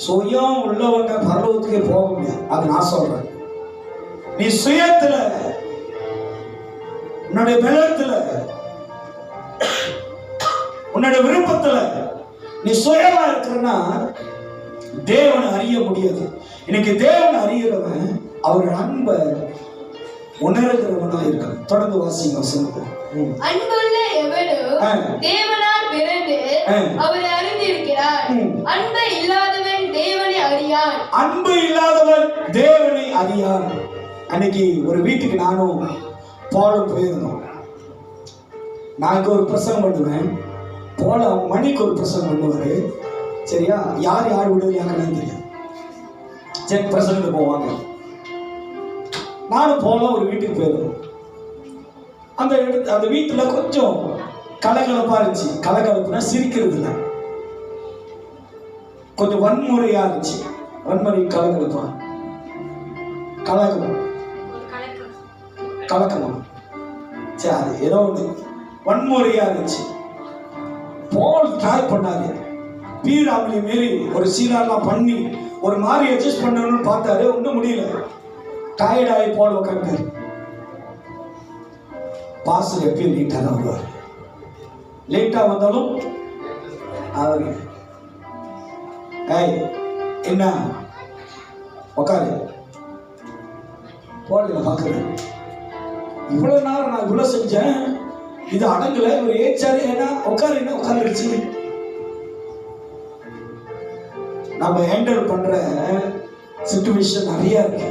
சுயம் உள்ளவங்க பரலோகத்துக்கே போக முடியாது. அது நான் சொல்றேன். நீ சுயத்துல, உன்னுடைய பலத்துல, உன்னுடைய விருப்பத்துல நீ சுயமா இருக்கிறன்னா தேவனை அறிய முடியாது. இன்னைக்கு தேவனை அறிகிறவன் அவர்கள் அன்பை உணர்கிறவனா இருக்கான். தொடர்ந்து வாசிங்க வசனத்தை. அன்புள்ள எவனும் தேவனால் பிறந்து அவரை அறிந்திருக்கிறார். அன்பு இல்லாதவன் தேவனை அறியான். அன்பு இல்லாதவன் தேவனை அறியான். அன்னைக்கு ஒரு வீட்டுக்கு நானும் போலும் போயிருந்தோம். நான் இங்க ஒரு பிரசங்கம் பண்ணுவேன், போல மணிக்கு ஒரு பிரசங்கம் பண்ணுவாரு. சரியா? யார் யார் விடுதலையாங்கன்னு தெரியும். சரி, பிரசங்கத்துக்கு போவாங்க. நானும் போல ஒரு வீட்டுக்கு போயிருந்தோம். அந்த வீட்டுல கொஞ்சம் கலகலப்பா இருந்துச்சு. கலகலப்புனா சிரிக்கிறது இல்லை, கொஞ்சம் வன்முறையா இருந்துச்சு. வன்முறை கலகலப்பா, கலகம் கலக்கமா, சரி ஏதோ ஒன்று வன்முறையா இருந்துச்சு. போல் ட்ரை பண்ணாரு. பீராமலி மாரி ஒரு சீனாலாம் பண்ணி ஒரு மாதிரி அட்ஜஸ்ட் பண்ணணும்னு பார்த்தாரு. ஒன்றும் முடியல. டயர்டாகி போல் உட்காந்துட்டாரு. பாஸ்டர் எப்பயும் லேட்டாக தான் வருவார். லேட்டாக வந்தாலும் அவரு ஏய் என்ன உக்காரு போல பார்க்குறேன். இவ்வளோ நேரம் நான் இவ்வளோ செஞ்சேன், இது அடங்கல. இவர் ஏச்சாரு. ஏன்னா உட்காரு, என்ன உட்காந்துருச்சு. நம்ம ஹேண்டில் பண்ற சிச்சுவேஷன் நிறைய இருக்கு.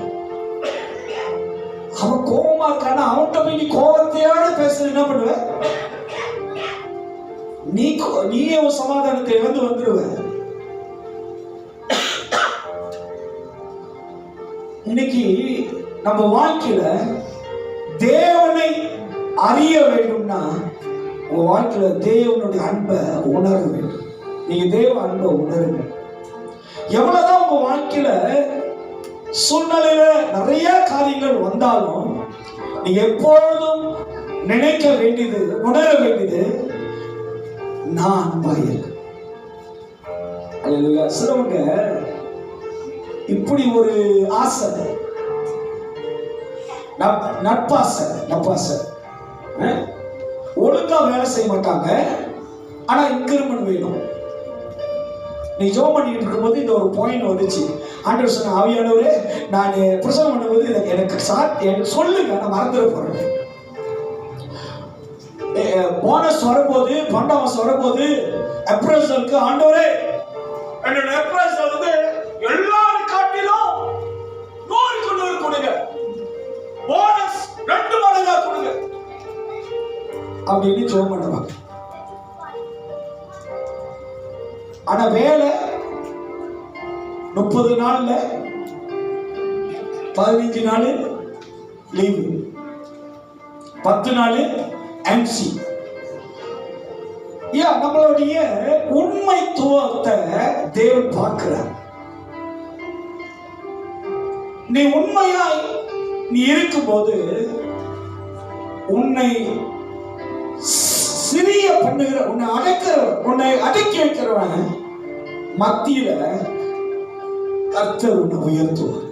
அவன் கோபமா இருக்கானா அவன்கிட்ட போய் நீ கோபத்தையோட பேச என்ன பண்ணுவ? நீயே ஒரு சமாதானத்தை இழந்து வந்துடுவ. இன்னைக்கு நம்ம வாழ்க்கையில தேவனை அறிய வேண்டும்னா உங்க வாழ்க்கையில தேவனுடைய அன்பை உணர வேண்டும். நீங்க தேவ அன்பை உணருங்க. எவ்வளவுதான் உங்க வாழ்க்கையில சூழ்நிலையில நிறைய காரியங்கள் வந்தாலும் நீங்க எப்பொழுதும் நினைக்க வேண்டியது, உணர வேண்டியது, நான் அன்பா இருக்கேன். சிலவங்க இப்படி ஒரு ஆசை, நட்பாசை, ஒழுங்கா வேலை செய்ய மாட்டாங்க, ஆனா இன்கிரிமெண்ட் வேணும். நீ ஜோம் பண்ணிட்டு இருக்கும்போது இந்த ஒரு பாயிண்ட் வந்துச்சு. ஆண்டவர் சொன்ன, ஆவியானவரே நான் பிரசவம் பண்ணும்போது எனக்கு சொல்லுங்க, நான் மறந்துட போறேன். போனஸ் வரும்போது, பண்டாமஸ் வரும்போது, அப்ரைசலுக்கு ஆண்டவரே என்னோட அப்ரைசல் எல்லாரும் காட்டிலும் 100க்கு 100 கொடுங்க, போனஸ் 2 மடங்கா கொடுங்க அப்படின்னு ஜோம் பண்ணுவாங்க. ஆனா வேலை 30 நாள்ல 15 நாள் லீவு, 10 நாள் எம்சி. நம்மளுடைய உண்மைத்துவத்தை தேவன் பார்க்கிறார். நீ உண்மையாய் நீ இருக்கும்போது உன்னை சிறிய பண்ணுகிற, உன்னை அடக்கி வைக்கிறவன் மத்தியில கர்த்தர் உன்னை உயர்த்துவார்.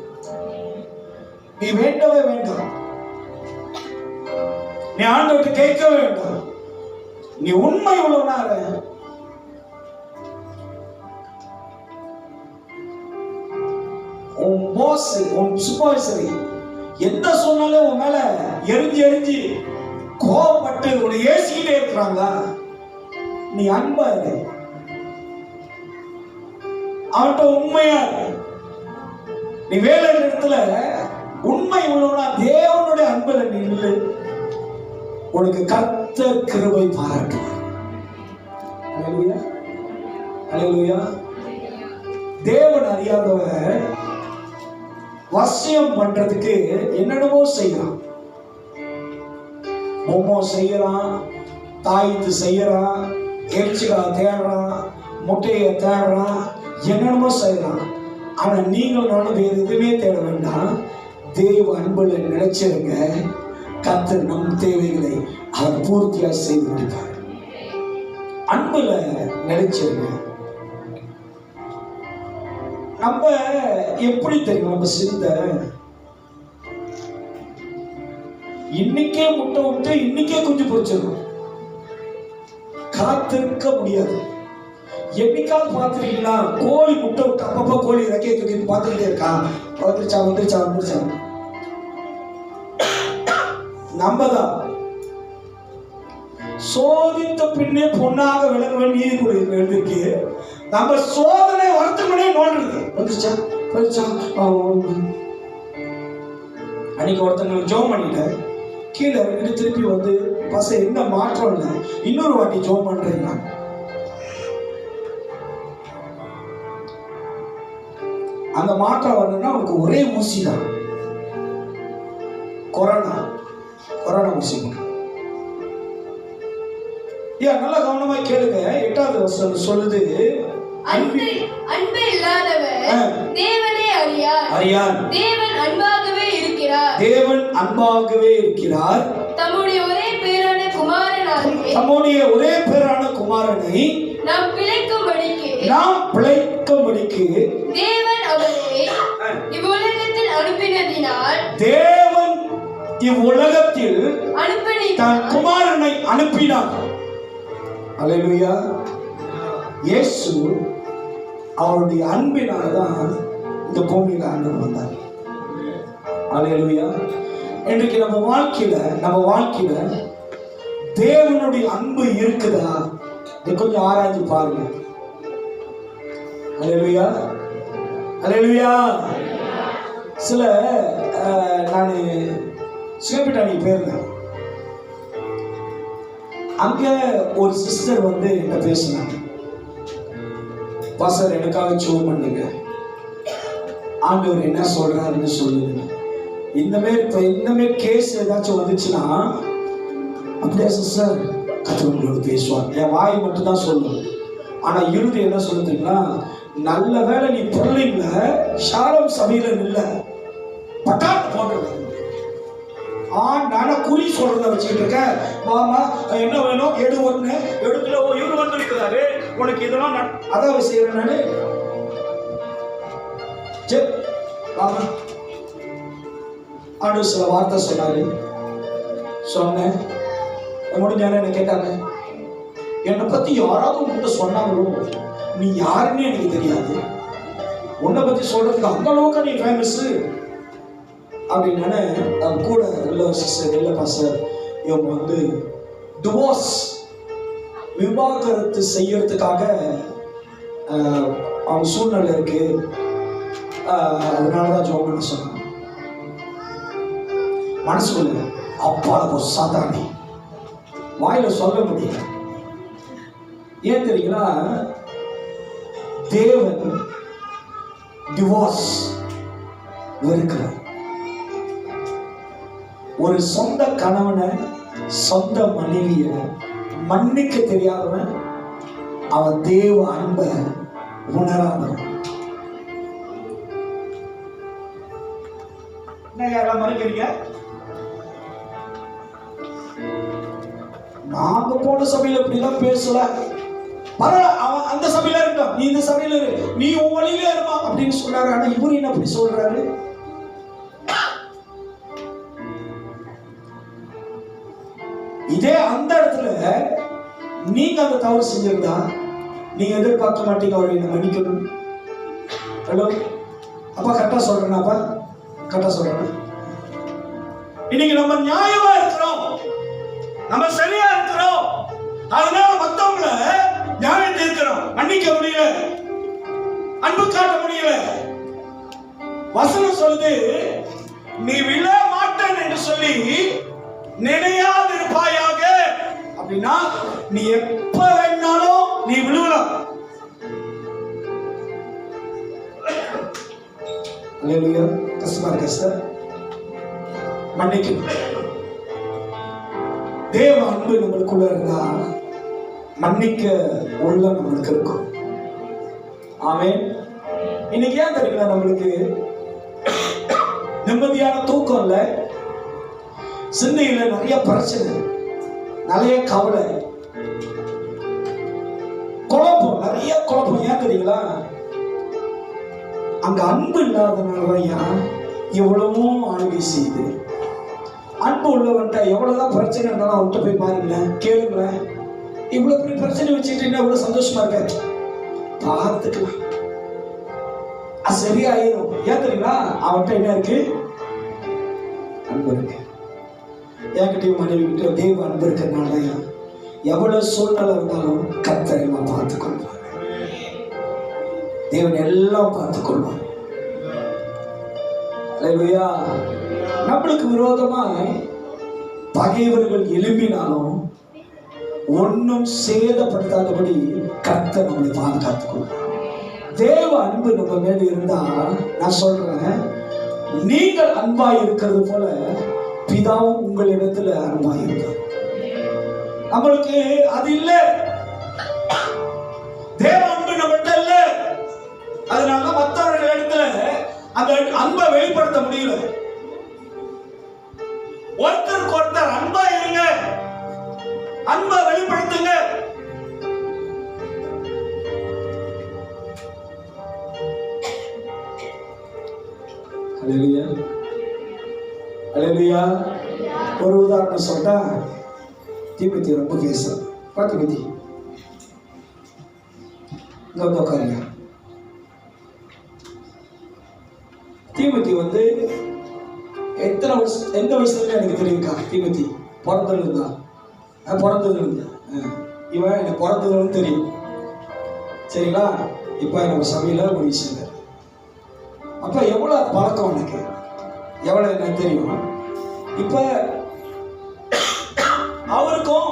நீ வேண்டவே வேண்டாம், நீ ஆண்டவர்கிட்ட கேட்கவே வேண்டாம். நீ உண்மை உள்ளவனாக உன் பாஸ், உன் சூப்பர்வைசர் எந்த சொன்னாலும் உன் மேல எரிஞ்சு கோபப்பட்டு உன்னை ஏசிக்கிட்டே இருக்கிறாங்களா, நீ அன்பா இரு, அவன்கிட்ட உண்மையா இரு. நீ வேலை இடத்துல உண்மை உள்ளவனா தேவனுடைய அன்புல நின்று உனக்கு கர்த்தர் கிருபை பாராட்டுவார். அல்லேலூயா, அல்லேலூயா. தேவன் அறியாதவன் வசியம் பண்றதுக்கு என்னென்னமோ செய்யறான். பொம்மை செய்யறான், தாயத்து செய்யறான், எரிச்சிகா தேடுறான், முட்டையை தேடுறான், என்னென்னமோ செய்யறான். ஆனா நீங்கள் நானும் வேறு எதுவுமே தேட வேண்டாம். தேவ அன்புல நினைச்சிருங்க. கர்த்தர் நம் தேவைகளை அவர் பூர்த்தியா செய்து முடிப்பார். அன்புல நினைச்சிருங்க. நம்ம எப்படி தெரியும் நம்ம சிந்தை? இன்னைக்கே முட்டை விட்டு இன்னைக்கே குஞ்சு பொரிச்சிடும். காத்திருக்க முடியாது. என்னைக்காவது பார்த்துருக்கீங்களா? கோழி முட்டை விட்டு அப்பப்போ கோழி இறக்கையை தூக்கி பார்த்துக்கிட்டே இருக்கான். வந்துருச்சா வந்துருச்சா வந்துருச்சா. நம்மதான் சோதித்த பின்னே பொண்ணாக விளங்குவன் நீதிபதி எழுதிருக்கு. நம்ம சோதனை வருத்தமனே நோண்டுறது. வந்துருச்சா வந்துருச்சா. அன்னைக்கு ஒருத்தங்களுக்கு ஜோம் பண்ணிட்டேன். கீழே இறங்கிட்டு திருப்பி வந்து பச என்ன மாற்றம் இல்லை, இன்னொரு வாட்டி ஜோம் பண்றீங்க. அந்த மாற்றம் வரணும்னா உனக்கு ஒரே ஊசி தான். கொரோனா ஊசி. ஏன் நல்லா கவனமா கேளுங்க. 8வது வசனம் சொல்லுது, அன்பு இல்லாதவர் தேவனை அறியார். தேவன் அன்பாகவே இருக்கிறார். தேவன் அன்பாகவே இருக்கிறார். தம்முடைய ஒரே பேரான குமாரனை நாம் பிழைக்கும்படிக்கு தேவன் அவரை இவ்வுலகத்தில் அனுப்பினதினால் இவ்வுலகத்தில் தன் குமாரனை அனுப்பினார். அல்லேலூயா. இயேசு அவருடைய அன்பினால்தான் இந்த பூமியில ஆண்டவர் வந்தார். அல்லேலூயா. இன்றைக்கு நம்ம வாழ்க்கையில தேவனுடைய அன்பு இருக்குதா? கொஞ்சம் ஆராய்ச்சி பாருங்க. அல்லேலூயா அல்லேலூயா. சில நான் சிவபிட்டாணி போயிருந்தேன். அங்க ஒரு சிஸ்டர் வந்து என்ன பேசினாங்க. பாஸ்டர் எனக்காக ஜெபம் பண்ணுங்க, ஆண்டவர் என்ன சொல்றாருன்னு சொல்லுங்க. இந்த மாதிரி கேஸ் ஏதாச்சும் வந்துச்சுன்னா அப்படியே சிஸ்டர் கர்த்தர் உங்களோட பேசுவார். என் வாய் மட்டும் தான் சொல்லும். ஆனா இறுதி என்ன சொல்லுதுன்னா, நல்ல வேளை நீ பொருளிங்க ஷாலம் சபையில இல்ல பட்டாட்டு போட்டு நானா குறி சொல்றத வச்சுக்கிட்டு இருக்கேன். மாமா என்ன வேணும் எடு, ஒண்ணு எடுத்துல இவரு வந்து இருக்கிறாரு உனக்கு இதெல்லாம் அதான் செய்யறேன் நானு. சரி மாமா ஆண்டு சில வார்த்தை சொன்னாரு. சொன்னேன் முடிஞ்சானு என்ன கேட்டாங்க. என்னை பத்தி யாராவது உங்ககிட்ட சொன்னாங்களோ? நீ யாருன்னு எனக்கு தெரியாது, உன்னை பத்தி சொல்றதுக்கு அந்த அளவுக்கு நீ ஃபேமஸ் அப்படின்னு கூட இல்ல பாஸ்டர் இவங்க வந்து டிவோர்ஸ் விவாகரத்து செய்யறதுக்காக அவங்க சூழ்நிலை இருக்கு, அதனாலதான் ஜோம் பண்ண சொன்னாங்க. மனசுக்குள்ள அப்பால சாதாரணி வாயில சொல்ல முடியல. ஏன் தெரியுங்களா? தேவன் டிவோர்ஸ் வெறுக்கிறார். ஒரு சொந்த கணவனை சொந்த மனைவிய மன்னிக்க தெரியாதவன் அவன் தேவ அன்பை உணராதவன். யாரெல்லாம் மறைக்கிறீங்க? நாங்க போன சபையில இப்படிதான் பேசல, பரவாயில்ல அவன் அந்த சபையில இருக்கான், நீ இந்த சபையில இரு, நீ உன் வழியில இருமா அப்படின்னு சொல்றாரு. ஆனா இவரு என்ன அப்படி சொல்றாரு? இதே அந்த இடத்துல நீங்க அந்த தவறு செஞ்சிருந்தா நீங்க எதிர்பார்க்க மாட்டீங்க அவரை என்ன மன்னிக்கணும். ஹலோ அப்பா கரெக்டா சொல்றேன், அப்பா கரெக்டா சொல்றேன். இன்னைக்கு நம்ம நியாயமா இருக்கிறோம், நம்ம சரியா இருக்கிறோம், அதனால மத்தவங்கள நியாயம் தீர்க்கிறோம், மன்னிக்க முடியல, அன்பு காட்ட முடியல. வசனம் சொல்லுது, நீ விழ மாட்டேன் என்று சொல்லி நினையாது இருப்பாயாக. அப்படின்னா நீ எப்ப வேணாலும் நீ விழுவலாம். அல்லேலூயா. கஷ்டமா இருக்கா சார்? மன்னிக்கணும். தேவ அன்பு நம்மளுக்குள்ள இருந்தா மன்னிக்க உள்ள நம்மளுக்கு இருக்கும். ஆமென். இன்னைக்கு ஏன் தெரியுங்களா நம்மளுக்கு நிம்மதியான தூக்கம் இல்ல, சிந்தையில நிறைய பிரச்சனை, நிறைய கவலை, குழப்பம், நிறைய குழப்பம். ஏன் தெரியுங்களா? அங்க அன்பு இல்லாதனாலதான் எவ்வளவும் ஆளுகை செய்யுது. அன்பு உள்ளவன்ட்ட எவ்வளவுதான் பிரச்சனை இருந்தாலும் அவன்கிட்ட போய் பாருங்களேன், கேளுங்களேன். இவ்வளவு பெரிய பிரச்சனை வச்சுக்கிட்டு எவ்வளவு சந்தோஷமா இருக்காரு, பார்த்துக்கலாம், அது சரியாயிரும். ஏன் தெரியுங்களா? அவன்கிட்ட என்ன இருக்கு? அன்பு இருக்கு. என்கிட்டயும் மனைவி கிட்ட தேவ அன்பு இருக்கிறதுனால எவ்வளவு சூழ்நிலை இருந்தாலும் கர்த்தர் எல்லாம் பார்த்துக் கொள்வார். தேவன் எல்லாம் பார்த்துக் கொள்வார். அல்லேலூயா. நம்மளுக்கு விரோதமாய் பகைவர்கள் எழும்பினாலும் ஒன்னும் சேதப்படுத்தாதபடி கர்த்தர் நம்மளை பாதுகாத்துக் கொள்வார். தேவ அன்பு நம்ம மேல இருந்தா, நான் சொல்றேன், நீங்கள் அன்பாய் இருக்கிறது போல பிதாவும் உங்களிடத்துல அன்பாய் இருக்கார். நம்மளுக்கு அது இல்ல, தேவ அன்பு நம்மகிட்ட இல்ல. அதனால மற்றவர்கள் இடத்துல அந்த அன்பை வெளிப்படுத்த முடியல. ஒருத்தருக்கு ஒருத்தர் அன்பா இருங்க, அன்பை வெளிப்படுத்துங்க. அல்லேலூயா, அல்லேலூயா. ஒரு உதாரணம் சொல்லிட்டா, தீமோத்தி ரொம்ப பேசும். தீமோத்தி உட்காருங்க. தீமோத்தி வந்து எத்தனை வருஷம், எந்த வயசுல எனக்கு தெரியுங்கக்கா? தீமோத்தி பிறந்ததுல இருந்தா, பிறந்ததுல இருந்து இவன் எனக்கு பிறந்ததுன்னு தெரியும், சரிங்களா? இப்ப எனக்கு சபையில ஒரு விஷயம், அப்ப எவ்வளவு பழக்கம் எனக்கு, எவ்வளவு எனக்கு தெரியும். இப்ப அவருக்கும்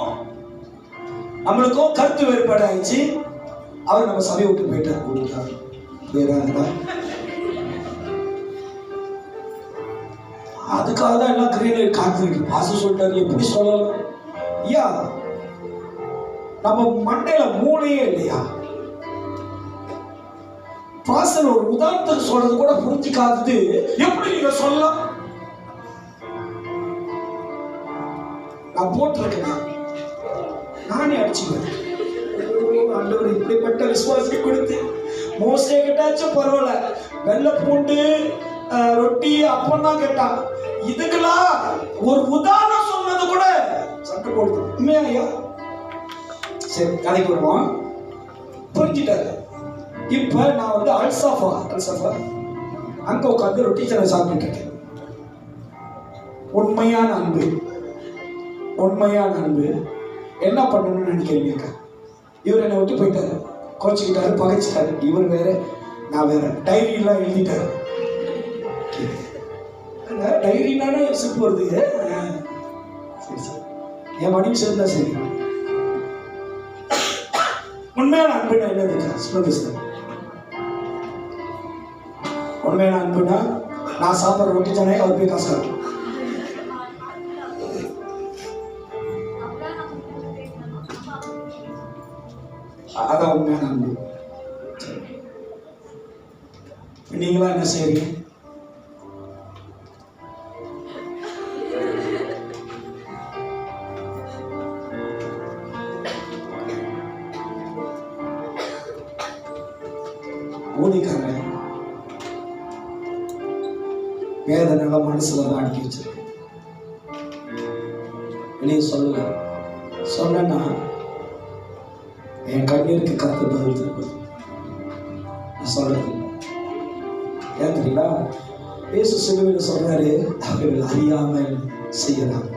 நம்மளுக்கும் கருத்து வேறுபாடு ஆயிடுச்சு. அவர் நம்ம சபையை விட்டு போயிட்டார். அதுக்காக தான் எல்லாம் கிரீன் காத்து பாச சொல்லிட்டாரு. எப்படி சொல்லலாம் ஐயா? நம்ம மண்டையில மூளையே இல்லையா? பாசல் ஒரு உதாரணத்துக்கு சொல்றது கூட புரிஞ்சுக்காதது எப்படி நீங்க சொல்லலாம்? நான் போட்டிருக்கேன், நானே அடிச்சுக்கிறேன். ஆண்டவர் இப்படிப்பட்ட விசுவாசத்தை கொடுத்து மோசே கேட்டாச்சும் பரவாயில்ல, வெள்ளை பூண்டு ரொட்டி அப்பம் தான் கேட்டான். இதுக்கெல்லாம் ஒரு உதாரணம் சொன்னது கூட சண்டை போடுது. உண்மையா ஐயா? சரி, கதைக்கு வருவோம். புரிஞ்சுட்டாரு. இப்ப நான் வந்து அல்சாஃபா அங்க உட்காந்து ரொட்டி சனை சாப்பிட்டு இருக்கேன். உண்மையான அன்பு, உண்மையான அன்பு என்ன பண்ணணும்னு நினைக்கிறீங்க? இவர் என்னை விட்டு போயிட்டாரு, கோச்சிக்கிட்டாரு, பகைச்சிட்டாரு. இவர் வேற, நான் வேற. டைரி எல்லாம் எழுதிட்டாரு. டைரினானே சிப்பு வருது. சரி சரி, என் மனைவி சேர்ந்தா சரி. உண்மையான அன்புனா என்ன சொல்லுங்க சார்? உண்மையான அன்புனா நான் சாப்பிட்ற ரொட்டி தானே அவர் போய் காசு காட்டும். அதான் உண்மையான அன்பு. நீங்களா என்ன செய்றீங்க? ஊழிக்காரன் வேதனை மனசுல தான் அடக்கி வச்சிருக்கு. வெளியே சொல்லல, சொன்னா என் கண்ணீருக்கு கத்து பதில் திருப்பது. நான் சொல்றது ஏன் தெரியுங்களா? இயேசு சிலுவையில் சொல்றாரு, அவர்கள் அறியாமல் செய்யலாம்.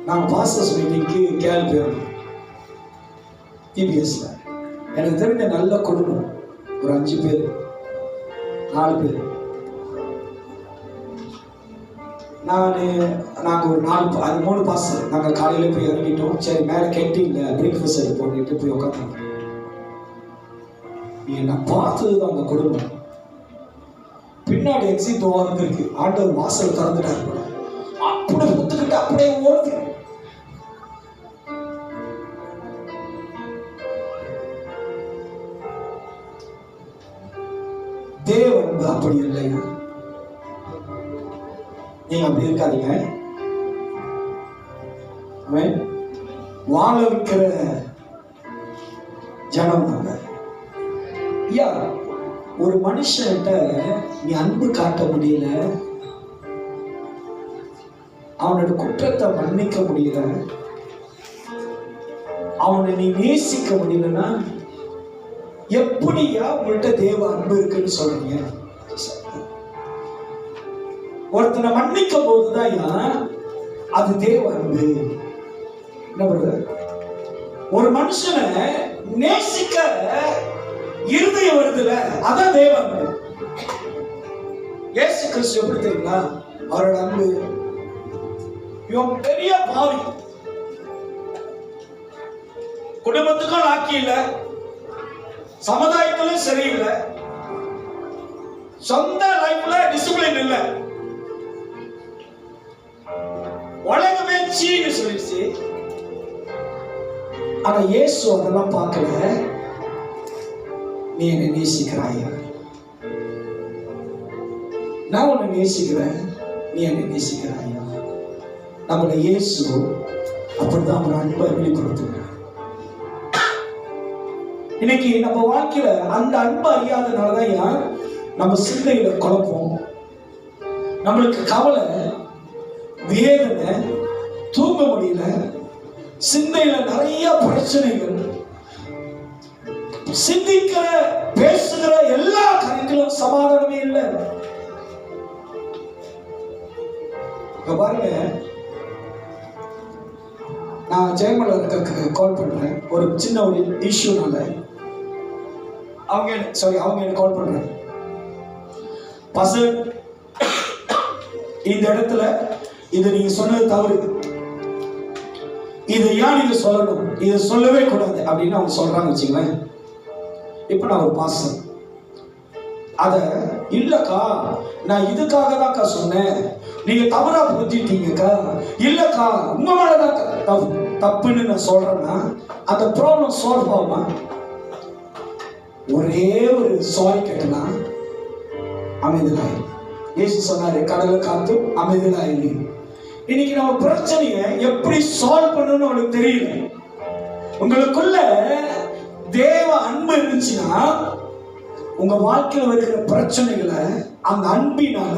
நான் பாஸ்டர்ஸ் மீட்டிங்க்கு கேள்வி போயிருந்தோம் டிபிஎஸ்ல. எனக்கு தெரிஞ்ச நல்ல குடும்பம் ஒரு 5 பேர் 4 பேர். நாங்கள் ஒரு 3 பாஸ்டர். நாங்கள் காலையில் போய் இறங்கிட்டோம். சரி, மேலே கேன்டீனில் பிரேக்ஃபாஸ்ட் எடுத்து போட்டு போய் உட்காந்தோம். நான் பார்த்ததுதான் அந்த குடும்பம். பின்னாடி எக்ஸிட் டோர் இருக்கு, ஆண்டவர் வாசல் திறந்துட்டாரு போல. அப்படியே ஒத்துக்கிட்டு அப்படியே ஓடுது. தேவன் அப்படி இல்லை. நீங்க அப்படி இருக்காதீங்க. வாழ வைக்கிற ஜனம் நாங்க. ஐயா, ஒரு மனுஷன்கிட்ட நீ அன்பு காட்ட முடியல, அவனோட குற்றத்தை மன்னிக்க முடியல, அவனை நீ நேசிக்க முடியலன்னா எப்படியா உங்கள்கிட்ட தேவ அன்பு இருக்குன்னு சொல்றீங்க? ஒருத்தனை மன்னிக்கும் போதுதான் அது தேவ அன்பு. என்ன பண்றது? ஒரு மனுஷனை நேசிக்க இருதயம் வருதுல, அதான் தேவ அன்பு. இயேசு கிறிஸ்து எப்படி தெரியுங்களா அவரோட அன்பு? இவன் பெரிய பாவி, குடும்பத்துக்கும் லாக்கி இல்ல, சமுதாயத்திலும் சரியில்லை, சொந்த லைஃப்ல டிசிப்ளின் இல்ல, உலகமே சீன்னு சொல்லிடுச்சு. ஆனா இயேசு அதெல்லாம் பார்க்கல. நீ என்னை நேசிக்கிறாயா? நான் உன்னை நேசிக்கிறேன், நீ என்னை நேசிக்கிறாயா? நம்மள இயேசு அப்படிதான் அவர் அன்பை வெளிப்படுத்துங்க. இன்னைக்கு நம்ம வாழ்க்கையில அந்த அன்பு அறியாதனாலதான் நம்ம சிந்தையில குழப்பம், நம்மளுக்கு கவலை, வேதனை, தூங்க முடியல, சிந்தையில நிறைய பிரச்சனைகள், சிந்திக்கிற பேசுகிற எல்லா காரியங்களும் சமாதானமே இல்லை. பாருங்க, நான் ஜெயமலருக்கு கால் பண்றேன், ஒரு சின்ன ஒரு இஷ்யூனால அவங்க எனக்கு கால் பண்றேன். பசங்க இந்த இடத்துல இது நீங்க சொன்னது தவறு, இதை ஏன் நீங்க சொல்லணும், இதை சொல்லவே கூடாது அப்படின்னு அவங்க சொல்றாங்க வச்சுங்களேன். இப்ப நான் ஒரு பாசம் அத இல்லக்கா, நான் இதுக்காக தான்க்கா சொன்னேன், நீங்க தவறா புரிஞ்சிட்டீங்கக்கா, இல்லக்கா உங்க மேலதான் தப்புன்னு நான் சொல்றேன்னா அந்த ப்ராப்ளம் சால்வ் ஆகுமா? ஒரே ஒரு சாரி கேட்டலாம் அமைதலாய். இயேசு சொன்னாரு, கடலை காத்தும் அமைதலாய். இன்னைக்கு நம்ம பிரச்சனையை எப்படி சால்வ் பண்ணணும்னு உங்களுக்கு தெரியல. உங்களுக்குள்ள தேவ அன்பு இருந்துச்சுன்னா உங்க வாழ்க்கையில் இருக்கிற பிரச்சனைகளை அந்த அன்பினால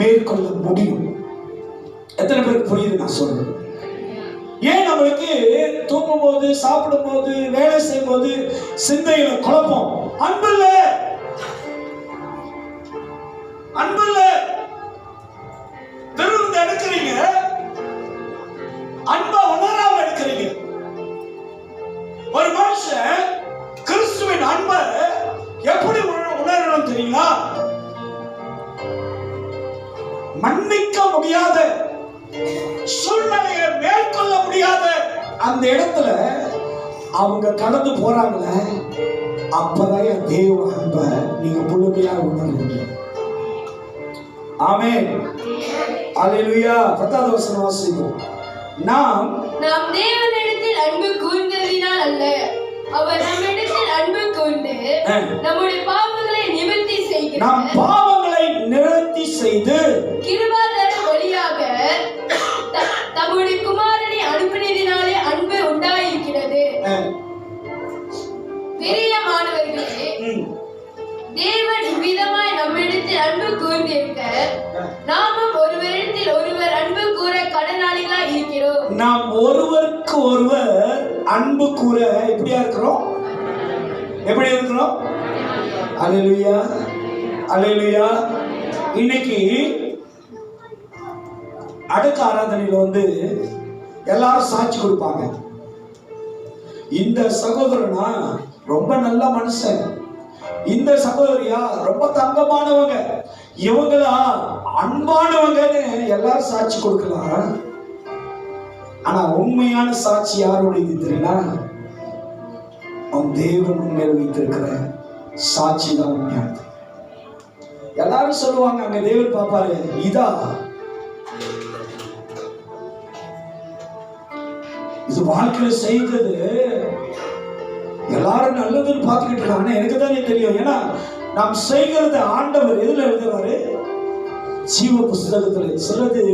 மேற்கொள்ள முடியும். எத்தனை பேருக்கு புரியுது நான் சொல்றேன்? ஏன் நம்மளுக்கு தூங்கும் போது, சாப்பிடும் போது, வேலை செய்யும் போது சிந்தையில குழப்பம்? அன்பு இல்ல, அன்பு இல்ல. திரும்ப எடுக்கிறீங்க, அன்பா உணராம எடுக்கிறீங்க. ஒரு மனுஷன் கிறிஸ்துவின் அன்பை எப்படி உணரணும் தெரியுங்களா? மன்னிக்க முடியாத சூழ்நிலையை மேற்கொள்ள முடியாத அந்த இடத்துல அவங்க கடந்து போறாங்களே, அப்பதான் தேவ அன்பை நீங்க முழுமையா உணர்வீங்க. ஆமென், அல்லேலூயா. 10வது வசனம் வாசிப்போம். நாம் தேவனிடத்தில் அன்பு கூர்ந்ததினால் அல்ல, அவர் நம்மிடத்தில் அன்பு கூர்ந்து நம்முடைய பாவங்களை நிவர்த்தி செய்கிறார். நாம் பாவங்களை நிவர்த்தி செய்து கிருபாதார வழியாக தம்முடைய குமாரனை அனுப்பினதினாலே அன்பு உண்டாயிருக்கிறது. பிரியமானவர்களே, தேவன் இவ்விதமாய் நம்மிடத்தில் அன்பு கூர்ந்திருக்க நாமும் ஒருவரிடத்தில் ஒருவர் அன்பு கூற கடனாளிகளாய் இருக்கிறோம். நாம் ஒருவருக்கு ஒருவர் அன்பு கூற எப்படியா இருக்கிறோம்? எப்படி இருக்கிறோம்? அல்லேலூயா, அல்லேலூயா. இன்னைக்கு அடுத்த ஆராதனையில எல்லாரும் சாட்சி கொடுப்பாங்க. இந்த சகோதரனா ரொம்ப நல்ல மனுஷன், இந்த சகோதரியா ரொம்ப தங்கமானவங்க, இவங்களா அன்பானவங்கன்னு எல்லாரும் சாட்சி கொடுக்கலாம். ஆனா உண்மையான சாட்சி யாருடையது தெரியுமா? அவன் தேவன் உண்மையில் வைத்திருக்கிற சாட்சி தான் உண்மையானது. எல்லாரும் சொல்லுவாங்க அங்க தேவன் பாப்பாரு இதா இது வாழ்க்கையில செய்தது எல்லாரும் நல்லதுன்னு பார்த்துக்கிட்டு இருக்காங்க. எனக்கு தானே தெரியும். ஏன்னா நாம் செய்கிறது ஆண்டவர் எதுல எழுதுவாரு? ஜீவ புஸ்தகத்துல. சிலது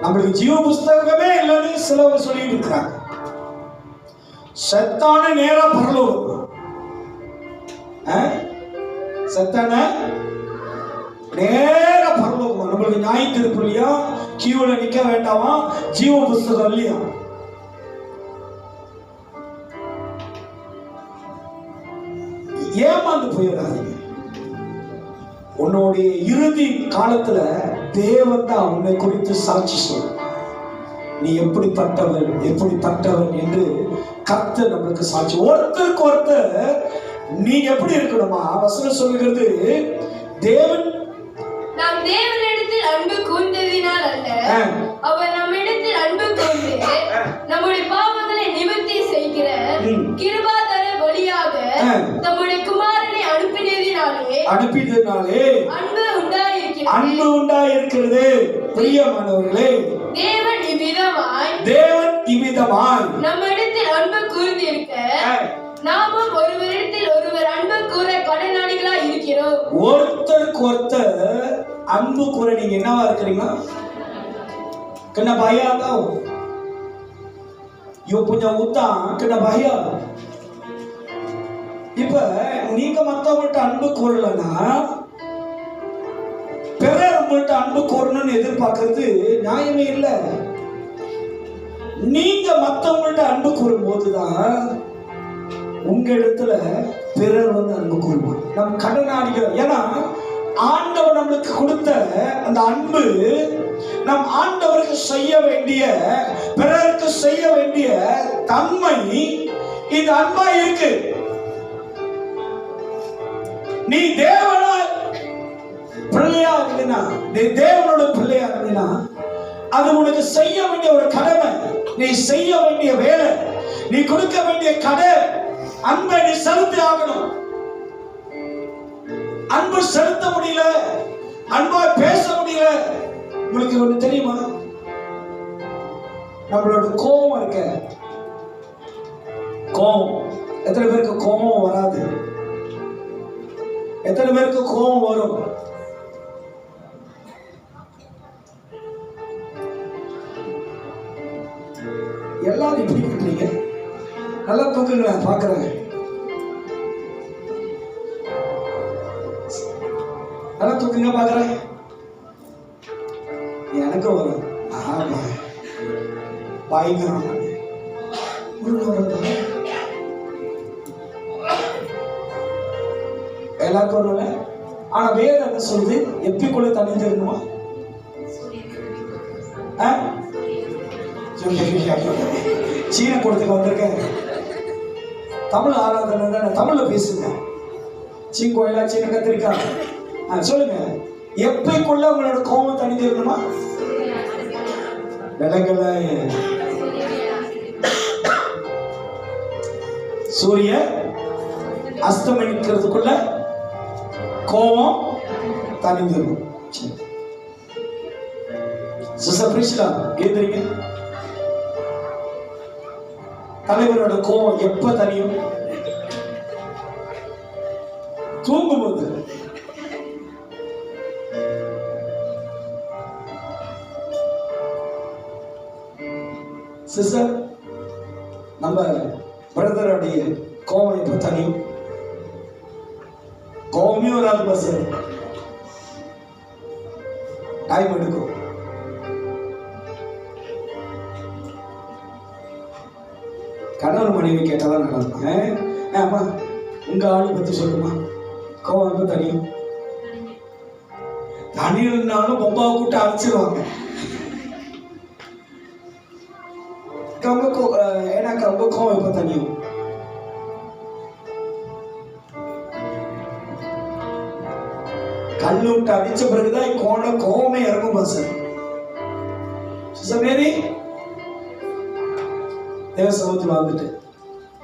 நம்மளுக்கு ஜீவ புஸ்தகமே இல்லைன்னு சிலவர் சொல்லிட்டு இருக்கிறாங்க. சத்தான நேரா பரலோகம், சத்தான நேர பரலோகமா. நம்மளுக்கு நியாய திருப்பலியா கியூல நிக்க வேண்டாமா, ஜீவ புஸ்தகம் இல்லையா? ஏமாந்து போயிடாதீங்க. உன்னுடைய இறுதி காலத்துல தேவன் தான் உன்னை குறித்து சாட்சி சொல்லும். நீ எப்படிப்பட்டவன் எப்படிப்பட்டவன் என்று கர்த்தர் நம்மளுக்கு சாட்சி. ஒருத்தருக்கு ஒருத்தர் நீங்க எப்படி இருக்கணுமா? வசனம் சொல்லுகிறது, தேவன் நாம் தேவனிடத்தில் அன்பு கூர்ந்ததினால் அல்ல, அவர் நம்மிடத்தில் அன்பு கூர்ந்து நம்முடைய பாவங்களை நிவர்த்தி செய்கிற கிருபாதார வழியாக தம்முடைய குமாரனை அனுப்பினதினாலே அன்பு உண்டாயிருக்கிறது. பிரியமானவர்களே, தேவன் இவ்விதமாய் நம்மிடத்தில் அன்பு கூர்ந்திருக்க நாமும் ஒருவரிடத்தில் ஒருவர் அன்பு கூற கடனாளிகளாய் இருக்கிறோம். ஒருத்தருக்கு ஒருத்தர் அன்பு கூற நீங்க என்னவா இருக்கிறீங்க? kena bayar tau. You punya utang kena bayar. இப்ப நீங்க மத்தவங்கள்ட்ட அன்பு கூறலன்னா பிறர் உங்கள்ட்ட அன்பு கூறணும்னு எதிர்பார்க்கறது நியாயமே இல்லை. நீங்க மத்தவங்கள்ட்ட அன்பு கூறும் போதுதான் உங்க இடத்துல பிறர் வந்து அன்பு கூறுவாங்க. நம் கடனாளிகள். ஏன்னா ஆண்டவர் நம்மளுக்கு கொடுத்த அந்த அன்பு நம் ஆண்டவருக்கு செய்ய வேண்டிய பிறருக்கு செய்ய வேண்டிய தன்மை இந்த அன்பா இருக்கு. நீ தேவனால் பிள்ளையா இருந்தீனா, நீ தேவனோட பிள்ளையா இருந்தீனா, அது உனக்கு செய்ய வேண்டிய ஒரு கடமை, நீ செய்ய வேண்டிய வேலை, நீ கொடுக்க வேண்டிய கடை. அன்பை நீ செலுத்தி ஆகணும். அன்பு செலுத்த முடியல, அன்பா பேச முடியல. உங்களுக்கு ஒண்ணு தெரியுமா? நம்மளோட கோபம் இருக்க, கோபம் எத்தனை பேருக்கு கோபம் வராது? எத்தனை பேருக்கு கோபம் வரும்? எல்லாரும் இப்படி பண்றீங்க. நல்லா தூக்குங்களா பாக்குறேன். நல்லா தூக்குங்க பாக்குறேன். எனக்கு வரும். பயங்கரம் எல்லாருக்கும் வரும்ல. ஆனா வேதம் என்ன சொல்லுது? எப்பக்குள்ள தனிஞ்சிருக்குமா? சீன கூடத்துக்கு வந்திருக்கேன். தமிழ் ஆராதனை தமிழ்ல பேசுங்க. சீங்கோயிலா சீன கத்திரிக்காய் சொல்லுங்க. எப்பக்குள்ள உங்களோட கோபம் தனிஞ்சிருக்கணுமா? விலங்குல சூரிய அஸ்தமனிக்கிறதுக்குள்ள கோபம் தனிஞ்சிருக்கும். எழுதுறீங்க. தலைவரோட கோபம் எப்ப தனியும்? தூங்கும்போது. சிஸ்டர், நம்ம பிரதருடைய கோபம் எப்ப தனியும்? கோபமே வராது, பஸ் டைம் எடுக்கும். கணவன் மனைவி கேட்டாதான் நடக்கும். ஆமா, உங்க ஆளு பத்தி சொல்லுமா? கோபம் எப்ப தனியும்? தனியல்னாலும் பொம்பாவை கூட்ட அரைச்சிருவாங்க. எனக்கு ரொம்ப கோவம் எப்ப தனியும்? கல்லு விட்டு அடிச்ச பிறகுதான் கோவமே இறங்கும். பஸ் மேரி தேவ சமூகத்தில் வந்துட்டு